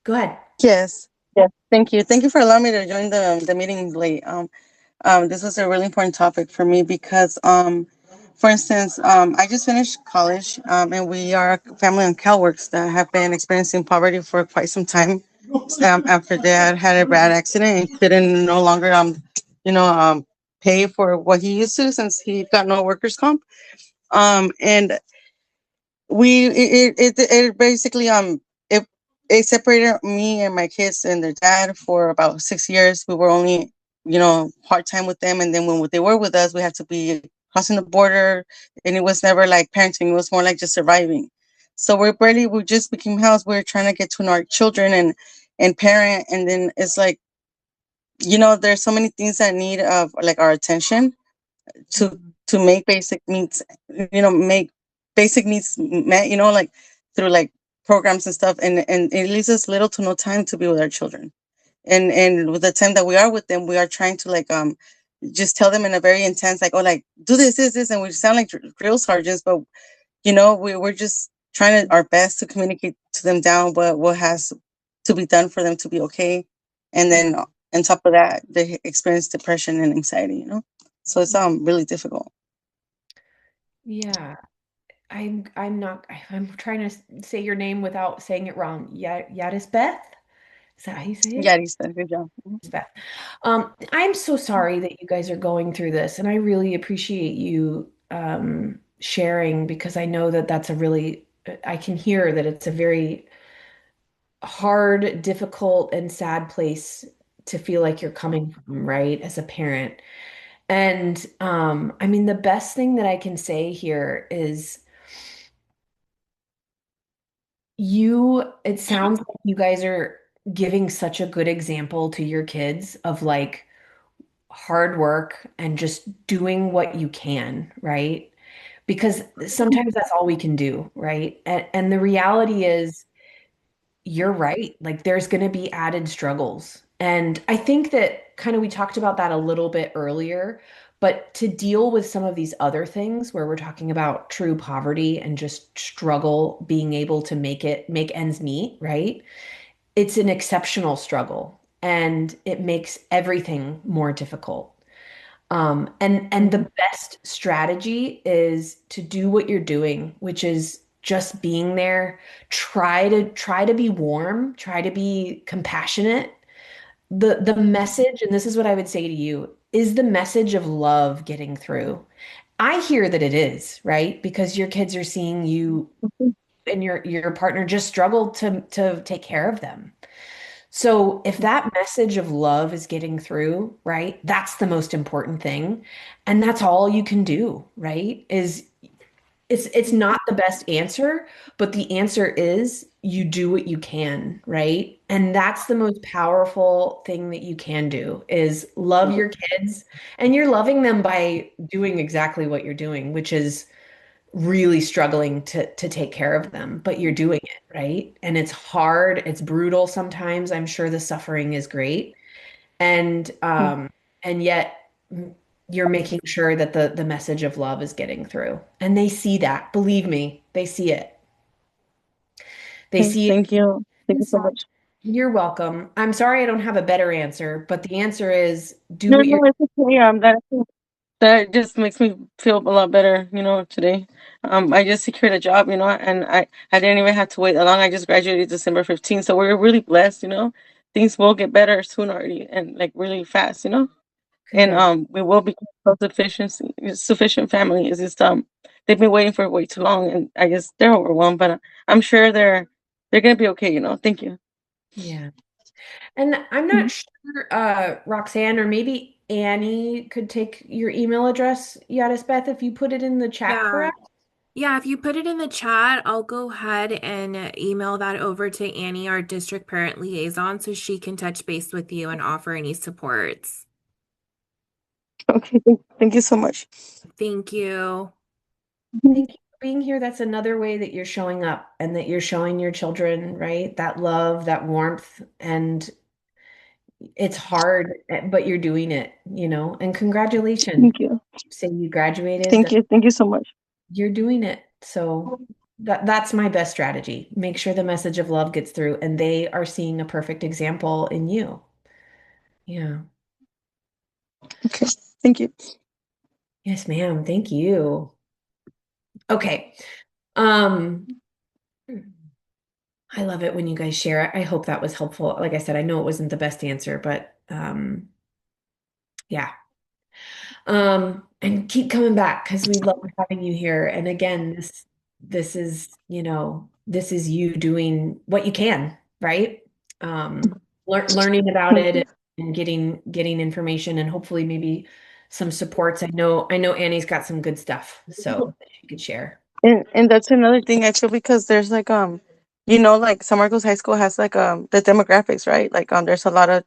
Go ahead. Yes. Yes. Thank you. Thank you for allowing me to join the meeting late. This was a really important topic for me because, for instance, I just finished college, and we are a family on CalWorks that have been experiencing poverty for quite some time. After Dad had a bad accident and couldn't no longer, you know, pay for what he used to since he got no workers comp. And it basically it separated me and my kids and their dad for about 6 years. We were only, part time with them, and then when they were with us, we had to be crossing the border, and it was never like parenting. It was more like just surviving. So we just became house. We are trying to get to know our children and parent, and then it's like, there's so many things that need of like our attention to Mhm. make basic needs, make basic needs met, like through like programs and stuff, and it leaves us little to no time to be with our children. And with the time that we are with them, we are trying to like just tell them in a very intense, like, oh, like, do this, and we sound like drill sergeants, but we're just trying our best to communicate to them down what has to be done for them to be okay. And then on top of that, they experience depression and anxiety, so it's really difficult. Yeah. I'm not I'm trying to say your name without saying it wrong. Yadis Beth? Is that how you say Yeah, it? he said good job. Mhm. Yadis Beth. I'm so sorry that you guys are going through this, and I really appreciate you sharing because I know that that's a really I can hear that it's a very hard, difficult, and sad place to feel like you're coming from, right, as a parent. And I mean, the best thing that I can say here is it sounds like you guys are giving such a good example to your kids of like hard work and just doing what you can, right? Because sometimes that's all we can do, right? And the reality is, you're right. Like there's going to be added struggles. And I think that kind of we talked about that a little bit earlier, but to deal with some of these other things where we're talking about true poverty and just struggle being able to make ends meet, right? It's an exceptional struggle and it makes everything more difficult. And the best strategy is to do what you're doing, which is just being there. Try to be warm, try to be compassionate. The message, and this is what I would say to you, is the message of love getting through? I hear that it is, right? Because your kids are seeing you and your partner just struggle to take care of them. So if that message of love is getting through, right, that's the most important thing. And that's all you can do, right? Is it's not the best answer, but the answer is you do what you can, right? And that's the most powerful thing that you can do is love your kids. And you're loving them by doing exactly what you're doing, which is really struggling to take care of them, but you're doing it, right? And it's hard, it's brutal sometimes. I'm sure the suffering is great. And yet you're making sure that the message of love is getting through. And they see that. Believe me, they see it. They Okay, see it thank you. Thank you so inside. much. You're welcome. I'm sorry I don't have a better answer, but the answer is do No, what no, you're it's okay. That just makes me feel a lot better, today. I just secured a job, and I didn't even have to wait that long. I just graduated December 15th, so we're really blessed. Things will get better soon already and like really fast. And congrats. we will become sufficient family. It's just they've been waiting for way too long, and I guess they're overwhelmed, but I'm sure they're gonna be okay. Thank you. Yeah. And I'm not Mhm. sure, Roxanne, or maybe Annie could take your email address, Yadis Beth, if you put it in the chat for Yeah. us. Yeah, if you put it in the chat, I'll go ahead and email that over to Annie, our district parent liaison, so she can touch base with you and offer any supports. Okay, thank you so much. Thank you. Mhm. Thank you for being here. That's another way that you're showing up and that you're showing your children, right? That love, that warmth, and it's hard, but you're doing it, and congratulations. Thank you. Say you graduated, Thank you. Thank you so much. you're doing it. So that's my best strategy. Make sure the message of love gets through and they are seeing a perfect example in you. Yeah. Okay, thank you. Yes, ma'am. Thank you. Okay. Um, I love it when you guys share. I hope that was helpful. Like I said, I know it wasn't the best answer, but yeah. And keep coming back because we love having you here. And again, this is, this is you doing what you can, right? Learning about it and getting information and hopefully maybe some supports. I know Annie's got some good stuff, so that she could share. And that's another thing I feel because there's like like San Marcos High School has like the demographics, right? Like there's a lot of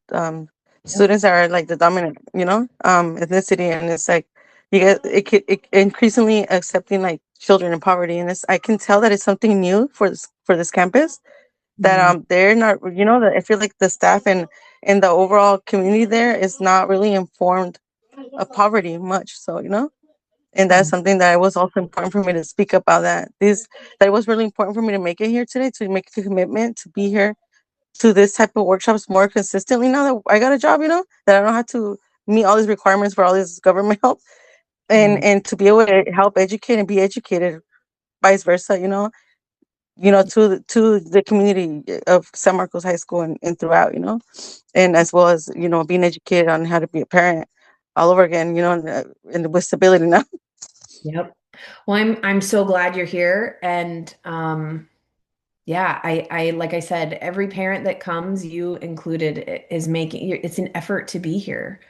Yep. students that are like the dominant, ethnicity, and it's like you get it increasingly accepting like children in poverty, and it's I can tell that it's something new for this campus that Mhm. they're not, that I feel like the staff and the overall community there is not really informed of poverty much, so and that's Mhm. something that it was also important for me to speak about that it was really important for me to make it here today, to make a commitment to be here to this type of workshops more consistently now that I got a job, that I don't have to meet all these requirements for all this government help, Mhm. and to be able to help educate and be educated, vice versa, to the community of San Marcos High School and throughout, and as well as, being educated on how to be a parent all over again, and with stability now. Yep. Well, I'm so glad you're here. And yeah, I like I said, every parent that comes, you included, is making it's an effort to be here.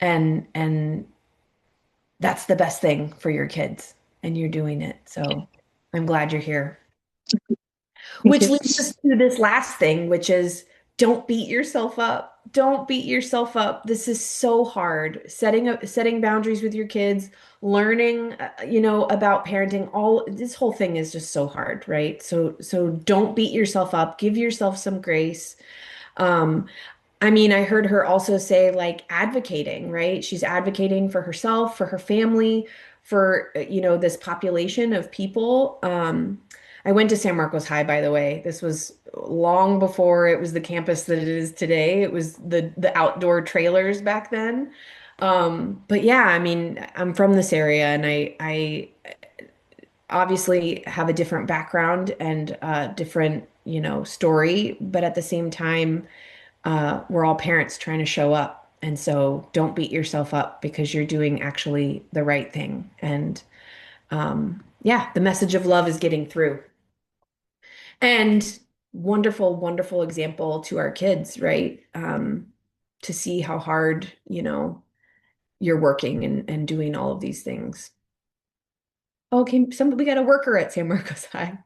And that's the best thing for your kids. And you're doing it. So I'm glad you're here. Thank Which you. leads us to this last thing, which is don't beat yourself up. Don't beat yourself up. This is so hard. Setting boundaries with your kids, learning, about parenting. All this whole thing is just so hard, right? So don't beat yourself up. Give yourself some grace. Um, I mean, I heard her also say like advocating, right? She's advocating for herself, for her family, for this population of people. I went to San Marcos High, by the way. This was long before it was the campus that it is today. It was the outdoor trailers back then. But yeah, I mean, I'm from this area, and I obviously have a different background and different, story, but at the same time we're all parents trying to show up. And so don't beat yourself up because you're doing actually the right thing. And yeah, the message of love is getting through. And wonderful, wonderful example to our kids, right? To see how hard, you're working and doing all of these things. Okay, we got a worker at San Marcos High.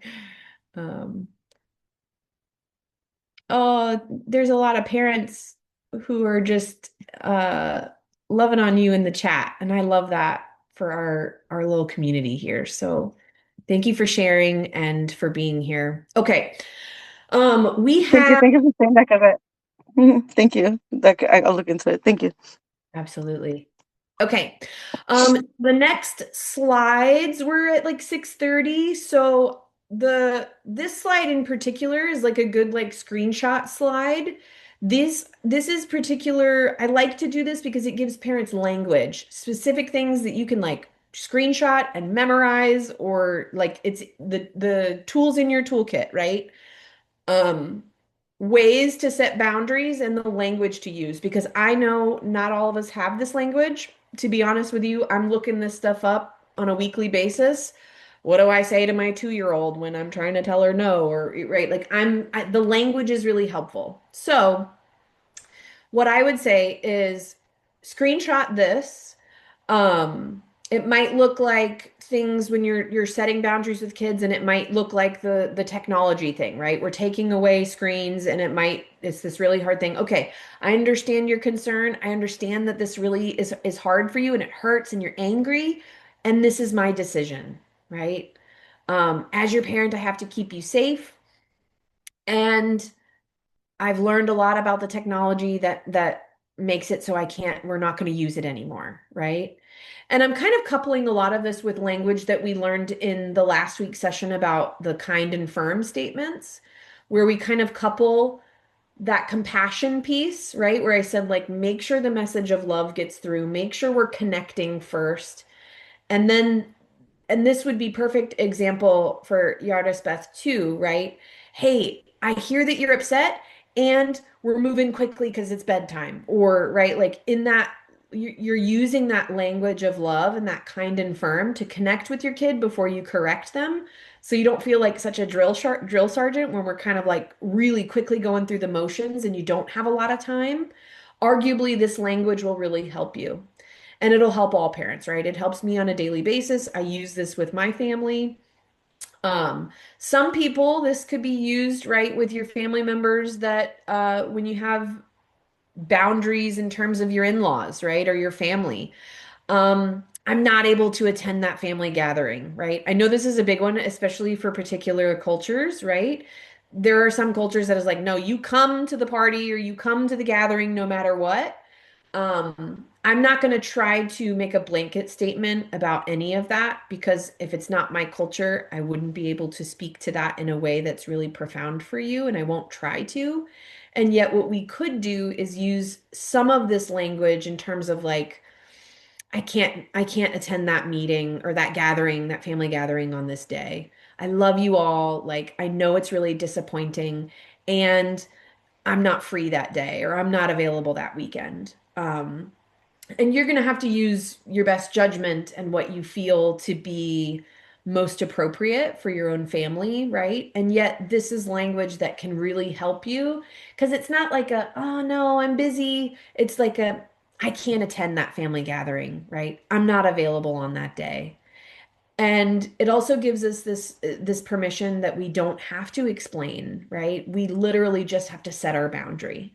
Um, Oh, there's a lot of parents who are just uh loving on you in the chat, and I love that for our little community here. So thank you for sharing and for being here. Okay. We Thank you. have Thank you for saying that, Thank you. I'll look into it. Thank you. absolutely. Okay. The next slides we're at like 6:30. So this slide in particular is like a good like screenshot slide. This is particular. I like to do this because it gives parents language, specific things that you can like screenshot and memorize, or like it's the tools in your toolkit, right? um, Ways to set boundaries and the language to use because I know not all of us have this language. To be honest with you, I'm looking this stuff up on a weekly basis. What do I say to my 2-year-old when I'm trying to tell her no? Or right, like the language is really helpful. So what I would say is screenshot this. It might look like things when you're setting boundaries with kids, and it might look like the technology thing, right? We're taking away screens, and it's this really hard thing. Okay, I understand your concern. I understand that this really is hard for you, and it hurts, and you're angry, and this is my decision, right? As your parent, I have to keep you safe, and I've learned a lot about the technology that makes it so we're not going to use it anymore, right? And I'm kind of coupling a lot of this with language that we learned in the last week's session about the kind and firm statements, where we kind of couple that compassion piece, right? Where I said, like, make sure the message of love gets through, make sure we're connecting first. And then and this would be perfect example for Yardis Beth too, right? Hey, I hear that you're upset and we're moving quickly because it's bedtime. Or right, like in that you're using that language of love and that kind and firm to connect with your kid before you correct them. So you don't feel like such a drill sergeant when we're kind of like really quickly going through the motions and you don't have a lot of time. Arguably, this language will really help you. And it'll help all parents, right? It helps me on a daily basis. I use this with my family. Some people, this could be used, right, with your family members that when you have boundaries in terms of your in-laws, right, or your family. I'm not able to attend that family gathering, right? I know this is a big one, especially for particular cultures, right? There are some cultures that is like, no, you come to the party or you come to the gathering no matter what. I'm not going to try to make a blanket statement about any of that because if it's not my culture, I wouldn't be able to speak to that in a way that's really profound for you, and I won't try to. And yet, what we could do is use some of this language in terms of like, I can't attend that meeting or that gathering, that family gathering on this day. I love you all. Like, I know it's really disappointing, and I'm not free that day or I'm not available that weekend. And you're going to have to use your best judgment and what you feel to be most appropriate for your own family, right? And yet, this is language that can really help you because it's not like a, oh no, I'm busy. It's like a, I can't attend that family gathering, right? I'm not available on that day. And it also gives us this permission that we don't have to explain, right? We literally just have to set our boundary.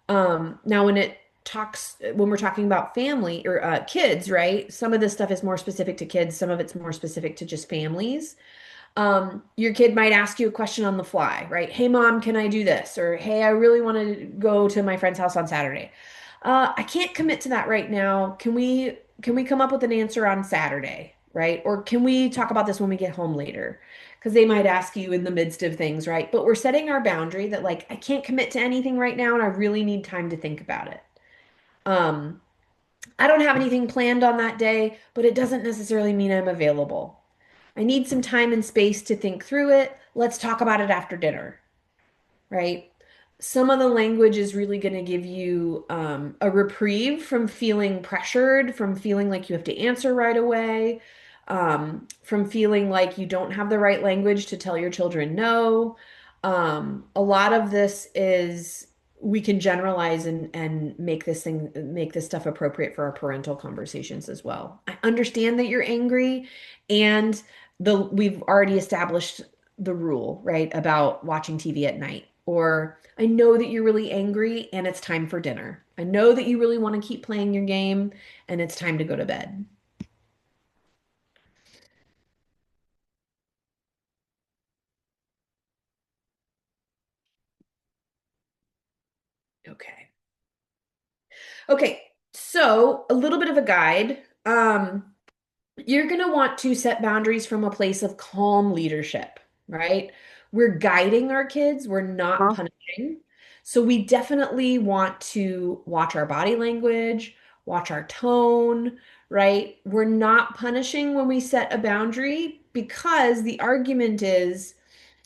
Now when we're talking about family or kids, right? Some of this stuff is more specific to kids, some of it's more specific to just families. Your kid might ask you a question on the fly, right? Hey, mom, can I do this? Or hey, I really want to go to my friend's house on Saturday. I can't commit to that right now. Can we come up with an answer on Saturday, right? Or can we talk about this when we get home later? Because they might ask you in the midst of things, right? But we're setting our boundary that like I can't commit to anything right now, and I really need time to think about it. Um, I don't have anything planned on that day, but it doesn't necessarily mean I'm available. I need some time and space to think through it. Let's talk about it after dinner, right? Some of the language is really going to give you a reprieve from feeling pressured, from feeling like you have to answer right away, from feeling like you don't have the right language to tell your children no. A lot of this is we can generalize and make this stuff appropriate for our parental conversations as well. I understand that you're angry, and we've already established the rule, right, about watching TV at night. Or I know that you're really angry and it's time for dinner. I know that you really want to keep playing your game and it's time to go to bed. Okay. Okay. So, a little bit of a guide. You're going to want to set boundaries from a place of calm leadership, right? We're guiding our kids, we're not Huh? punishing. So we definitely want to watch our body language, watch our tone, right? We're not punishing when we set a boundary because the argument is,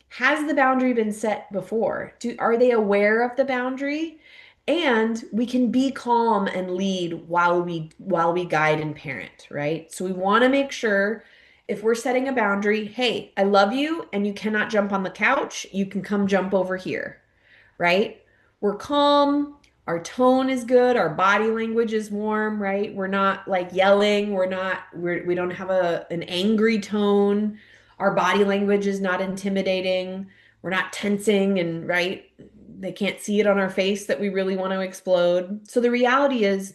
has the boundary been set before? Are they aware of the boundary? And we can be calm and lead while we guide and parent, right? So we want to make sure if we're setting a boundary, hey, I love you and you cannot jump on the couch, you can come jump over here, right? We're calm, our tone is good, our body language is warm, right? We're not like yelling, we don't have an angry tone. Our body language is not intimidating. We're not tensing and right? They can't see it on our face that we really want to explode. So the reality is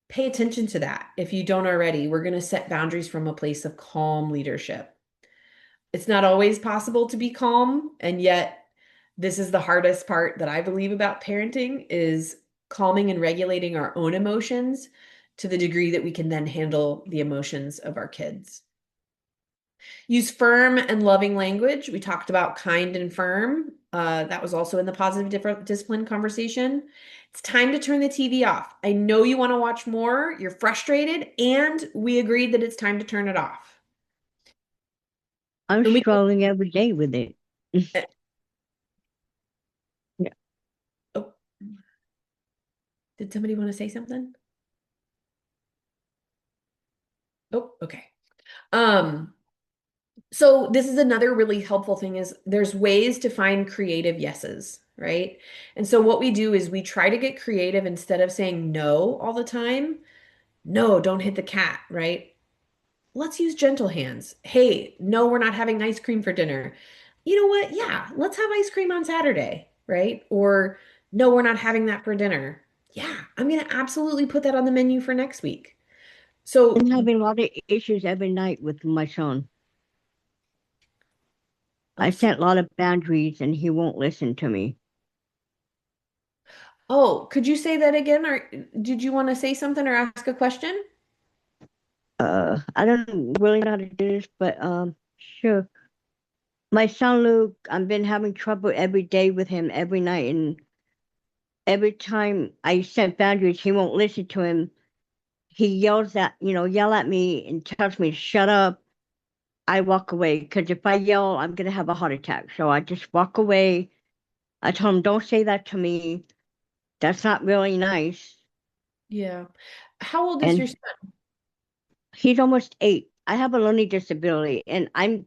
pay attention to that if you don't already. We're going to set boundaries from a place of calm leadership. It's not always possible to be calm, and yet this is the hardest part that I believe about parenting is calming and regulating our own emotions to the degree that we can then handle the emotions of our kids. Use firm and loving language. We talked about kind and firm. That was also in the positive discipline conversation. It's time to turn the TV off. I know you want to watch more, you're frustrated, and we agreed that it's time to turn it off. I'm And we struggling every day with it. Yeah. oh, did somebody want to say something? Oh, okay. Um, so this is another really helpful thing is there's ways to find creative yeses, right? And so what we do is we try to get creative instead of saying no all the time. No, don't hit the cat, right? Let's use gentle hands. Hey, no, we're not having ice cream for dinner. You know what? Yeah, let's have ice cream on Saturday, right? Or no, we're not having that for dinner. Yeah, I'm going to absolutely put that on the menu for next week. I'm So, having a lot of issues every night with my son. I oops. set a lot of boundaries and he won't listen to me. Oh, could you say that again? Or did you want to say something or ask a question? I don't really know how to do this, but sure. My son Luke, I've been having trouble every day with him every night, and every time I set boundaries, he won't listen to him. He yell at me and tells me to shut up. I walk away because if I yell, I'm gonna have a heart attack. So I just walk away. I tell him, "Don't say that to me. That's not really nice." Yeah. How old is your And son? he's almost 8. I have a learning disability, and I'm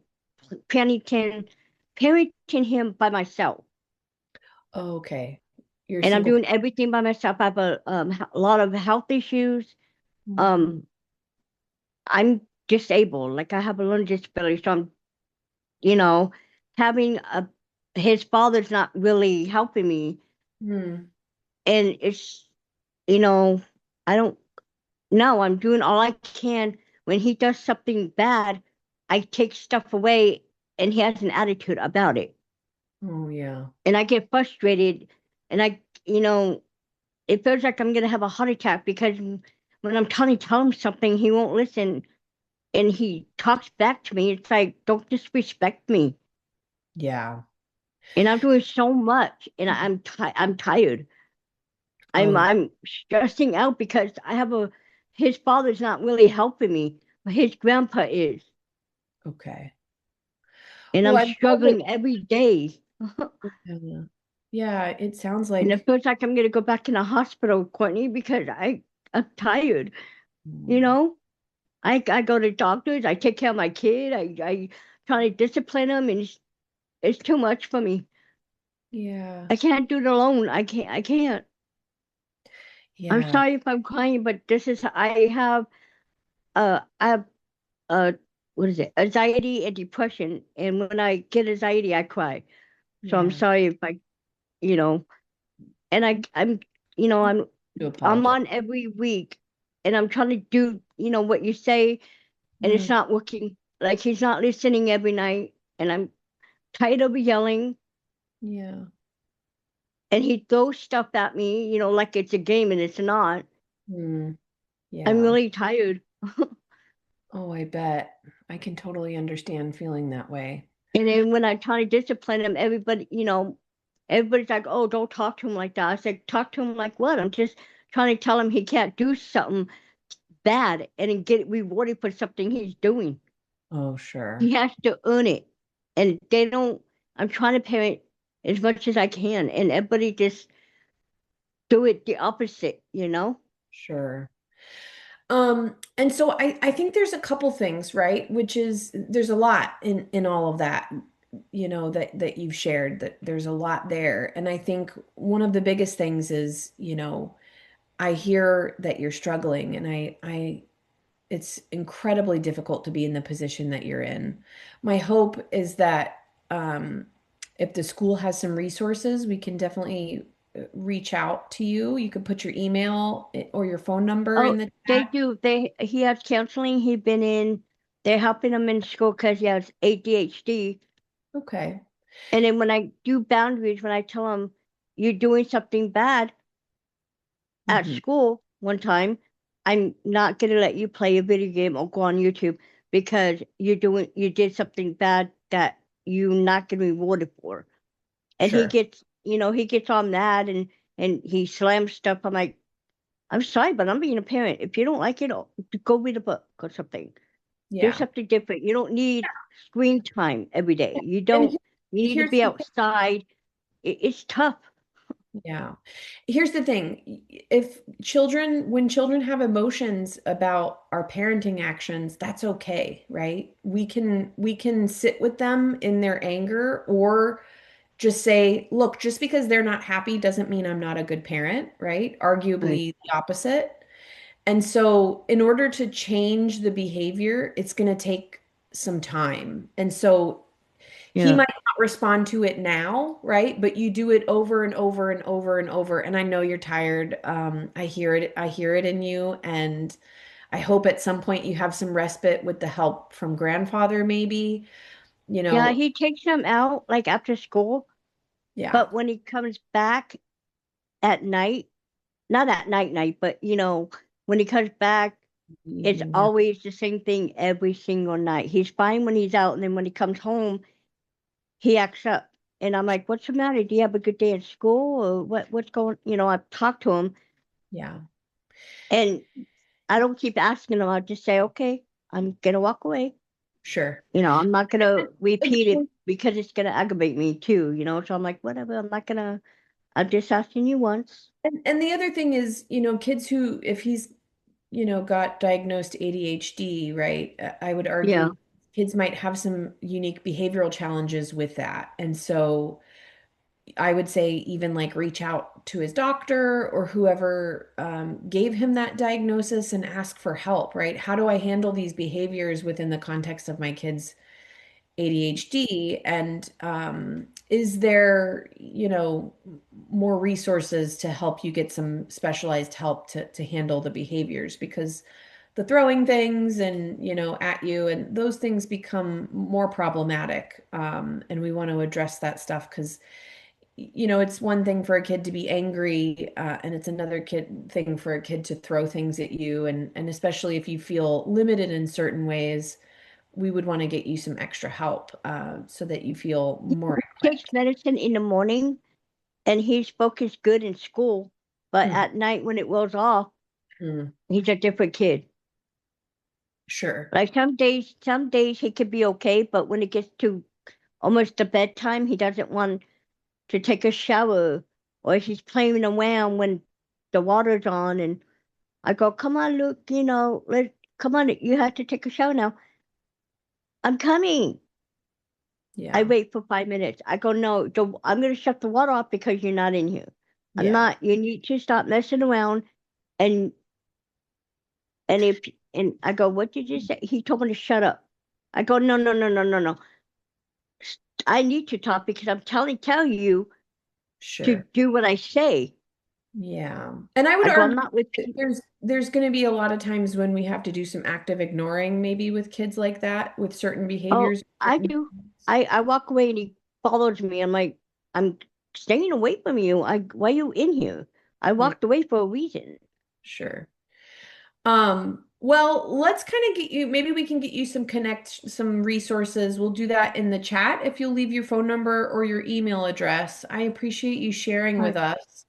parenting parenting him by myself. Oh, okay. You're a And I'm single. doing everything by myself. I have a lot of health issues. Mhm. Um, I'm disabled, like I have a learning disability, so I'm, you know, having a his father's not really helping me, Hmm. and it's, you know, I don't know. I'm doing all I can. When he does something bad, I take stuff away, and he has an attitude about it, Oh, yeah. and I get frustrated, and it feels like I'm gonna have a heart attack because when I'm trying to tell him something, he won't listen and he talks back to me. It's like, don't disrespect me. Yeah. And I'm doing so much, and I'm tired. Oh, I'm stressing out because I have a his father's not really helping me, but his grandpa is, okay. and Well, I'm I'm glad that, struggling every day. yeah, yeah, it sounds And it like, feels like I'm gonna go back in the hospital, Courtney, because I'm tired. You mm, know, I go to doctors, I take care of my kid, I try to discipline him, and it's too much for me. yeah, I can't do it alone. I can't. I'm yeah, sorry if I'm crying, but this is I have uh what is it? Anxiety and depression. And when I get anxiety I cry. So I'm yeah. sorry if I you know and I'm I'm To I'm apologize. on every week and I'm trying to do, what you say and it's Mm, not working. Like he's not listening every night and I'm tired of yelling yeah, and he throws stuff at me, like it's a game and it's not. mm, I'm yeah. really tired. Oh, I bet. I can totally understand feeling that way. And then when I try to discipline him, everybody's like, "Oh, don't talk to him like that." I said, "Talk to him like what? I'm just trying to tell him he can't do something bad and then get rewarded for something he's doing. Oh, He sure, has to earn it." And they don't. I'm trying to parent as much as I can, and everybody just do it the opposite. sure. And so I think there's a couple things, right? Which is there's a lot in all of that, that you've shared, that there's a lot there. And I think one of the biggest things is, I hear that you're struggling and I it's incredibly difficult to be in the position that you're in. My hope is that if the school has some resources, we can definitely reach out to you. You could put your email or your phone number in Oh, the they chat. do. He has counseling. He's been in. They're helping him in school because he has ADHD. Okay. And then when I do boundaries, when I tell them you're doing something bad at Hmm. school one time, I'm not gonna let you play a video game or go on YouTube because you did something bad that you're not gonna be rewarded for. And Sure. he gets all mad and he slams stuff. I'm like, I'm sorry, but I'm being a parent. If you don't like it, go read a book or something. Do Yeah. something different. You don't need screen time every day. And You need to here's be the thing. outside. It's tough. Yeah. Here's the thing. If children, when children have emotions about our parenting actions, that's okay, right? We can sit with them in their anger or just say, look, just because they're not happy doesn't mean I'm not a good parent, right? Right. Arguably the opposite. And so in order to change the behavior, it's going to take some time. And so he Yeah. might not respond to it now, right? But you do it over and over and over and over. And I know you're tired. I hear it. I hear it in you. And I hope at some point you have some respite with the help from grandfather, maybe. You Yeah, know, he takes them out like after school, yeah. but when he comes back at night, not at night, but when he comes back, it's Evening, yeah. always the same thing every single night. He's fine when he's out, and then when he comes home, he acts up. And I'm like, "What's the matter? Do you have a good day at school, or what's going?" I've talked to him, Yeah, and I don't keep asking him. I just say, "Okay, I'm gonna walk away." sure. I'm not gonna repeat it Again, because it's gonna aggravate me too. So I'm like, whatever. I'm not gonna. I'm just asking you once. and the other thing is, kids who, if he's, got diagnosed ADHD, right? I would Yeah. argue kids might have some unique behavioral challenges with that. And so I would say even like reach out to his doctor or whoever gave him that diagnosis and ask for help, right? How do I handle these behaviors within the context of my kid's ADHD? And is there, more resources to help you get some specialized help to handle the behaviors? Because the throwing things and, at you and those things become more problematic. And we want to address that stuff because it's one thing for a kid to be angry, and it's another kid thing for a kid to throw things at you, and especially if you feel limited in certain ways, we would want to get you some extra help, so that you feel more He takes equipped. medicine in the morning, and he's focused good in school, but Mhm. at night when it wears off, Mhm. he's a different kid. Sure. Like some days he could be okay, but when it gets to almost to bedtime, he doesn't want to take a shower, or he's playing around when the water's on, and I go, "Come on, Luke, come on, you have to take a shower now." "I'm coming." I Yeah. wait for 5 minutes. I go, "No, I'm going to shut the water off because you're not in here. I'm Yeah. not. You need to stop messing around." And and if and I go, "What did you say?" He told me to shut up. I go, "No, no, no, no, no, no. I need to talk because I'm tell you to Sure. do what I say." Yeah. And I would I go, "I'm argue not that repeating." there's going to be a lot of times when we have to do some active ignoring, maybe with kids like that, with certain Oh, behaviors, I certain do. things. I walk away and he follows me. I'm like, "I'm staying away from you. Why are you in here? I Yeah, walked away for a reason." sure. Well, let's kind of get you, maybe we can get you some resources. We'll do that in the chat if you'll leave your phone number or your email address. I appreciate you sharing with Right. us.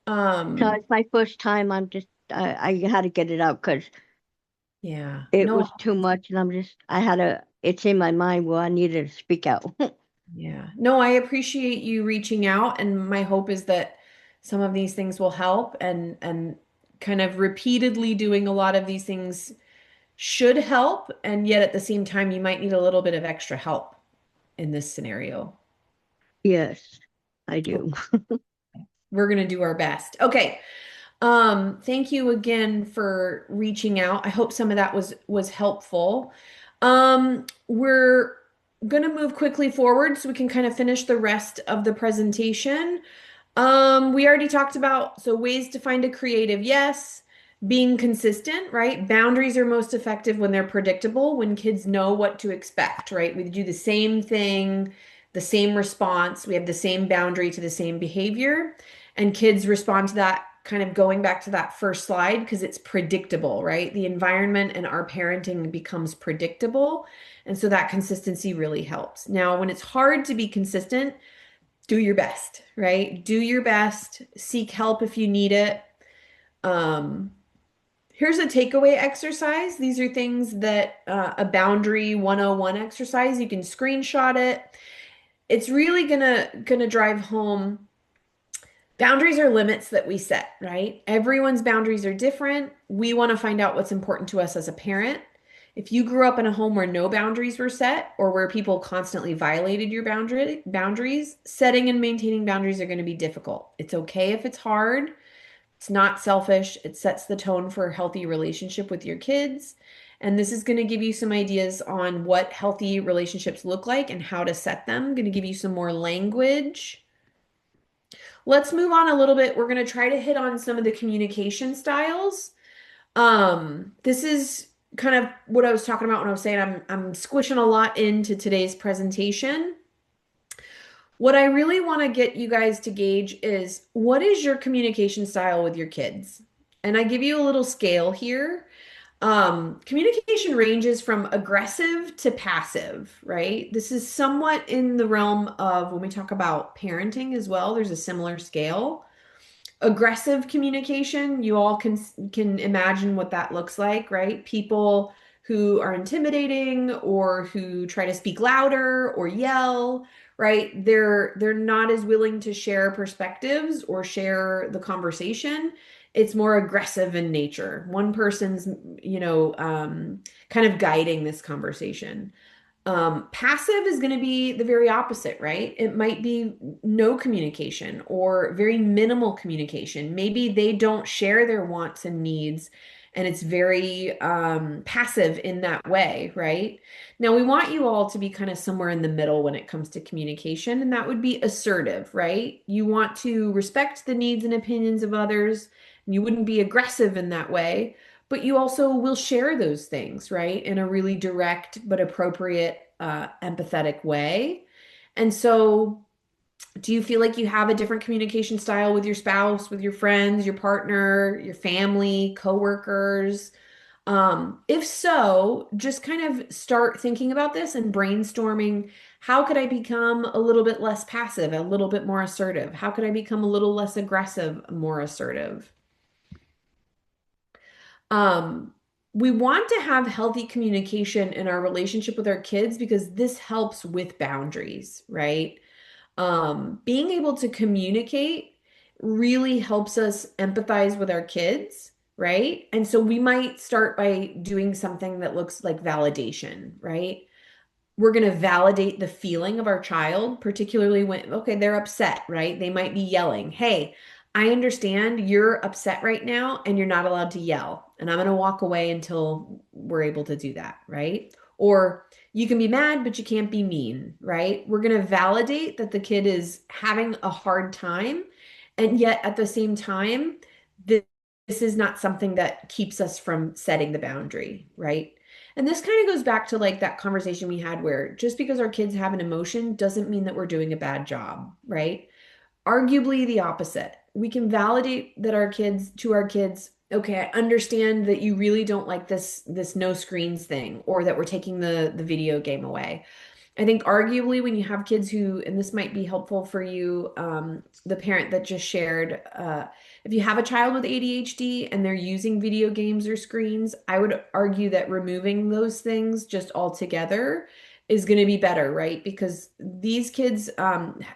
So Um, it's my first time. I had to get it out because yeah. it No, was too much, and it's in my mind where I needed to speak out. yeah. No, I appreciate you reaching out, and my hope is that some of these things will help, and kind of repeatedly doing a lot of these things should help, and yet at the same time you might need a little bit of extra help in this scenario. Yes, I do. We're going to do our best. Okay. Thank you again for reaching out. I hope some of that was helpful. We're going to move quickly forward so we can kind of finish the rest of the presentation. We already talked about ways to find a creative yes, being consistent, right? Boundaries are most effective when they're predictable, when kids know what to expect, right? We do the same thing, the same response, we have the same boundary to the same behavior, and kids respond to that kind of going back to that first slide because it's predictable, right? The environment and our parenting becomes predictable, and so that consistency really helps. Now, when it's hard to be consistent, do your best, right? Do your best. Seek help if you need it. Um, Here's a takeaway exercise. These are things that a boundary 101 exercise. You can screenshot it. It's really gonna drive home Boundaries are limits that we set, right? Everyone's boundaries are different. We want to find out what's important to us as a parent. If you grew up in a home where no boundaries were set or where people constantly violated your boundaries, setting and maintaining boundaries are going to be difficult. It's okay if it's hard. It's not selfish. It sets the tone for a healthy relationship with your kids. And this is going to give you some ideas on what healthy relationships look like and how to set them. I'm going to give you some more language. Let's move on a little bit. We're going to try to hit on some of the communication styles. This is kind of what I was talking about when I was saying I'm squishing a lot into today's presentation. What I really want to get you guys to gauge is what is your communication style with your kids? And I give you a little scale here. Communication ranges from aggressive to passive, right? This is somewhat in the realm of when we talk about parenting as well, there's a similar scale. Aggressive communication, you all can imagine what that looks like, right? People who are intimidating or who try to speak louder or yell, right? They're not as willing to share perspectives or share the conversation. It's more aggressive in nature. One person's, kind of guiding this conversation. Passive is going to be the very opposite, right? It might be no communication or very minimal communication. Maybe they don't share their wants and needs, and it's very passive in that way, right? Now, we want you all to be kind of somewhere in the middle when it comes to communication, and that would be assertive, right? You want to respect the needs and opinions of others, and you wouldn't be aggressive in that way, but you also will share those things, right, in a really direct but appropriate, empathetic way. And so, do you feel like you have a different communication style with your spouse, with your friends, your partner, your family, coworkers? If so, just kind of start thinking about this and brainstorming. How could I become a little bit less passive, a little bit more assertive? How could I become a little less aggressive, more assertive? Um, we want to have healthy communication in our relationship with our kids because this helps with boundaries, right? Being able to communicate really helps us empathize with our kids, right? And so we might start by doing something that looks like validation, right? We're going to validate the feeling of our child, particularly when, okay, they're upset, right? They might be yelling. Hey, I understand you're upset right now and you're not allowed to yell. And I'm going to walk away until we're able to do that, right? Or you can be mad, but you can't be mean, right? We're going to validate that the kid is having a hard time. And yet at the same time, this is not something that keeps us from setting the boundary, right? And this kind of goes back to like that conversation we had where just because our kids have an emotion doesn't mean that we're doing a bad job, right? Arguably the opposite. We can validate that our kids, okay, I understand that you really don't like this no screens thing or that we're taking the video game away. I think arguably when you have kids who, and this might be helpful for you, the parent that just shared, if you have a child with ADHD and they're using video games or screens, I would argue that removing those things just altogether is going to be better, right? Because these kids,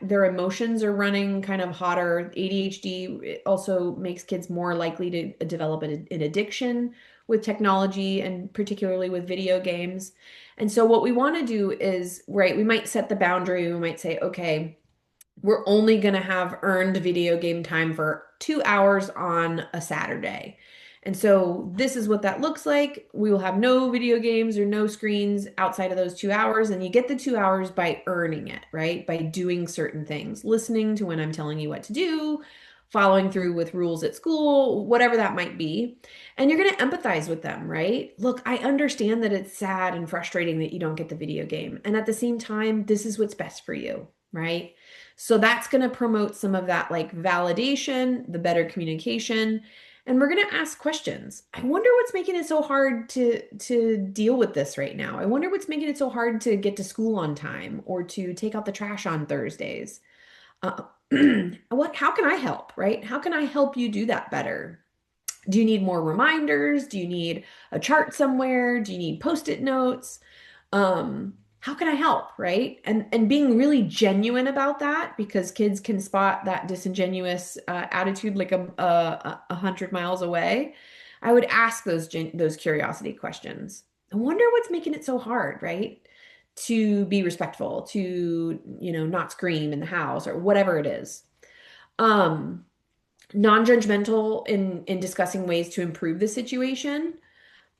their emotions are running kind of hotter. ADHD also makes kids more likely to develop an addiction with technology and particularly with video games. And so what we want to do is, right, we might set the boundary. We might say, okay, we're only going to have earned video game time for 2 hours on a Saturday. And so this is what that looks like. We will have no video games or no screens outside of those 2 hours. And you get the 2 hours by earning it, right? By doing certain things, listening to when I'm telling you what to do, following through with rules at school, whatever that might be. And you're going to empathize with them, right? Look, I understand that it's sad and frustrating that you don't get the video game. And at the same time, this is what's best for you, right? So that's going to promote some of that like validation, the better communication. And we're going to ask questions. I wonder what's making it so hard to deal with this right now. I wonder what's making it so hard to get to school on time or to take out the trash on Thursdays. Uh, how can I help, right? How can I help you do that better? Do you need more reminders? Do you need a chart somewhere? Do you need post-it notes? how can I help, right? And being really genuine about that, because kids can spot that disingenuous attitude like a hundred miles away. I would ask those curiosity questions. I wonder what's making it so hard, right? To be respectful, to, not scream in the house or whatever it is. Um, Non-judgmental in discussing ways to improve the situation.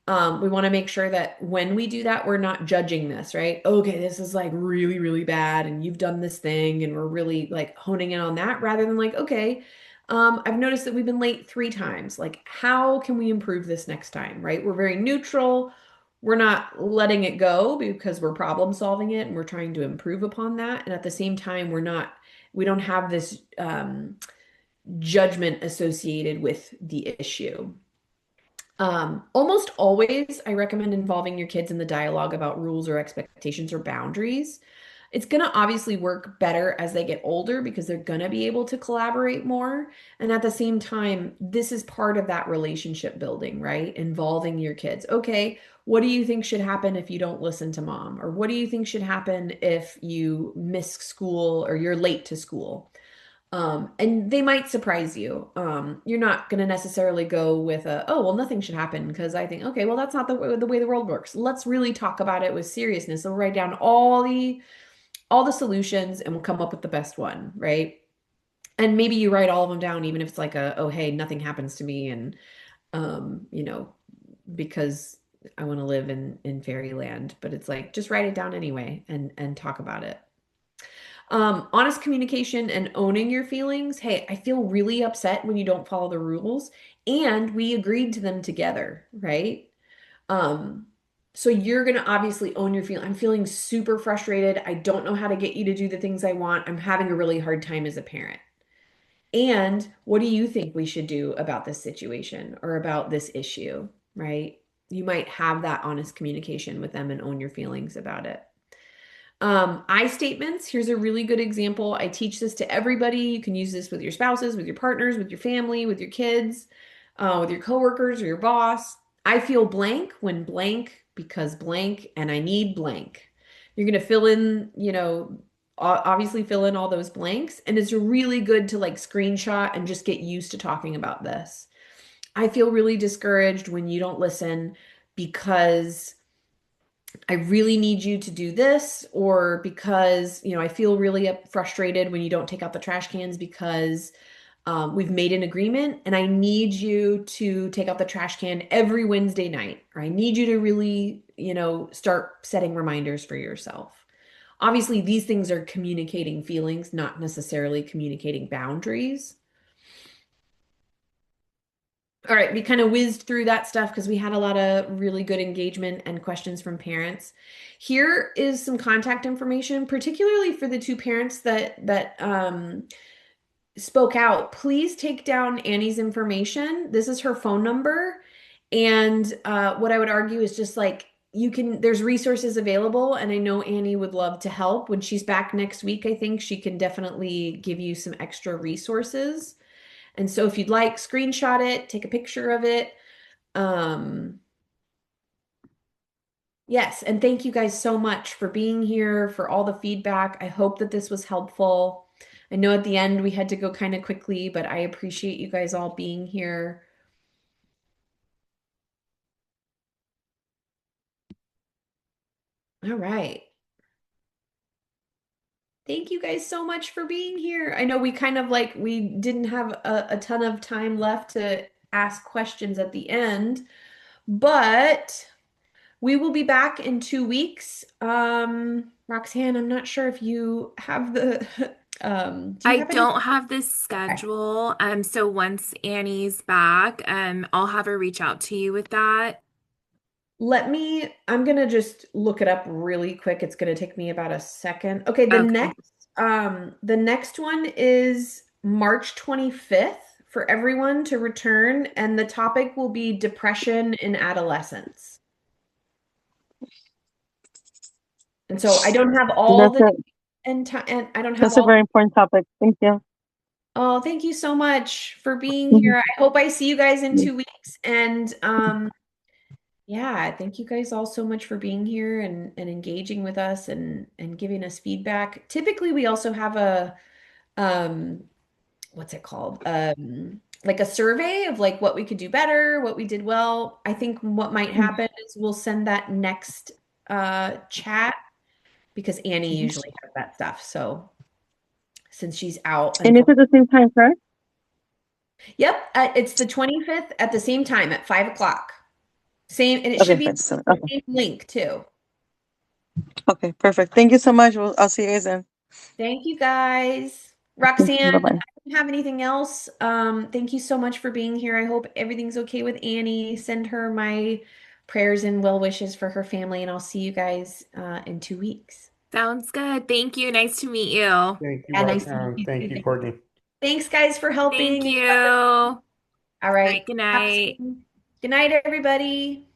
We want to make sure that when we do that, we're not judging this, right? Okay, this is like really, really bad, and you've done this thing, and we're really like honing in on that rather than like, okay, I've noticed that we've been late 3 times. Like, how can we improve this next time, right? We're very neutral. We're not letting it go because we're problem solving it and we're trying to improve upon that. And at the same time, we don't have this judgment associated with the issue. Almost always, I recommend involving your kids in the dialogue about rules or expectations or boundaries. It's going to obviously work better as they get older because they're going to be able to collaborate more. And at the same time, this is part of that relationship building, right? Involving your kids. Okay, what do you think should happen if you don't listen to mom? Or what do you think should happen if you miss school or you're late to school? And they might surprise you. You're not going to necessarily go with oh, well, nothing should happen because I think, okay, well, that's not the way the world works. Let's really talk about it with seriousness. So we'll write down all the solutions and we'll come up with the best one, right? And maybe you write all of them down, even if it's like oh, hey, nothing happens to me. And, um, you know, because I want to live in fairyland, but it's like, just write it down anyway and talk about it. Honest communication and owning your feelings. Hey, I feel really upset when you don't follow the rules, and we agreed to them together, right? Um, so you're gonna obviously own your feeling. I'm feeling super frustrated. I don't know how to get you to do the things I want. I'm having a really hard time as a parent. And what do you think we should do about this situation or about this issue, right? You might have that honest communication with them and own your feelings about it. I statements. Here's a really good example. I teach this to everybody. You can use this with your spouses, with your partners, with your family, with your kids, with your coworkers or your boss. I feel blank when blank because blank, and I need blank. You're going to fill in, obviously fill in all those blanks. And it's really good to like screenshot and just get used to talking about this. I feel really discouraged when you don't listen because I really need you to do this, or because, I feel really frustrated when you don't take out the trash cans because we've made an agreement and I need you to take out the trash can every Wednesday night, or I need you to really, start setting reminders for yourself. Obviously, these things are communicating feelings, not necessarily communicating boundaries. All right, we kind of whizzed through that stuff because we had a lot of really good engagement and questions from parents. Here is some contact information, particularly for the two parents that spoke out. Please take down Annie's information. This is her phone number, and what I would argue is just like there's resources available, and I know Annie would love to help. When she's back next week, I think she can definitely give you some extra resources. And so if you'd like, screenshot it, take a picture of it. Yes, and thank you guys so much for being here, for all the feedback. I hope that this was helpful. I know at the end we had to go kind of quickly, but I appreciate you guys all being here. All right. Thank you guys so much for being here. I know we kind of we didn't have a ton of time left to ask questions at the end, but we will be back in 2 weeks. Roxanne, I'm not sure if you have the do you I have any? don't have this schedule. So once Annie's back, I'll have her reach out to you with that. I'm gonna just look it up really quick. It's gonna take me about a second. Okay, Okay. the next one is March 25th for everyone to return, and the topic will be depression in adolescence. And so I don't have all That's the a and I don't have that's a all. very important topic. Thank you. Oh, thank you so much for being Mhm. here. I hope I see you guys in 2 weeks. And Yeah, thank you guys all so much for being here and engaging with us and giving us feedback. Typically, we also have a um what's it called? Like a survey of like what we could do better, what we did well. I think what might Mhm. happen is we'll send that next chat because Annie usually has that stuff. So since she's out And until it's at the same time, correct? Yep, it's the 25th at the same time at 5 o'clock. Same, and it should Okay, be 5 to 7. the Okay. same link too. Okay, perfect. Thank you so much. I'll see you guys then. Thank you guys. Bye Roxanne, I bye. don't have anything else. Thank you so much for being here. I hope everything's okay with Annie. Send her my prayers and well wishes for her family, and I'll see you guys in 2 weeks. Sounds good. Thank you. Nice to meet you. Thank you, Yeah, nice to meet Roxanne. you Thank you, too. Courtney. Thanks, guys, for Thank helping. you. All All right, right. good Talk night. soon. Good night, everybody.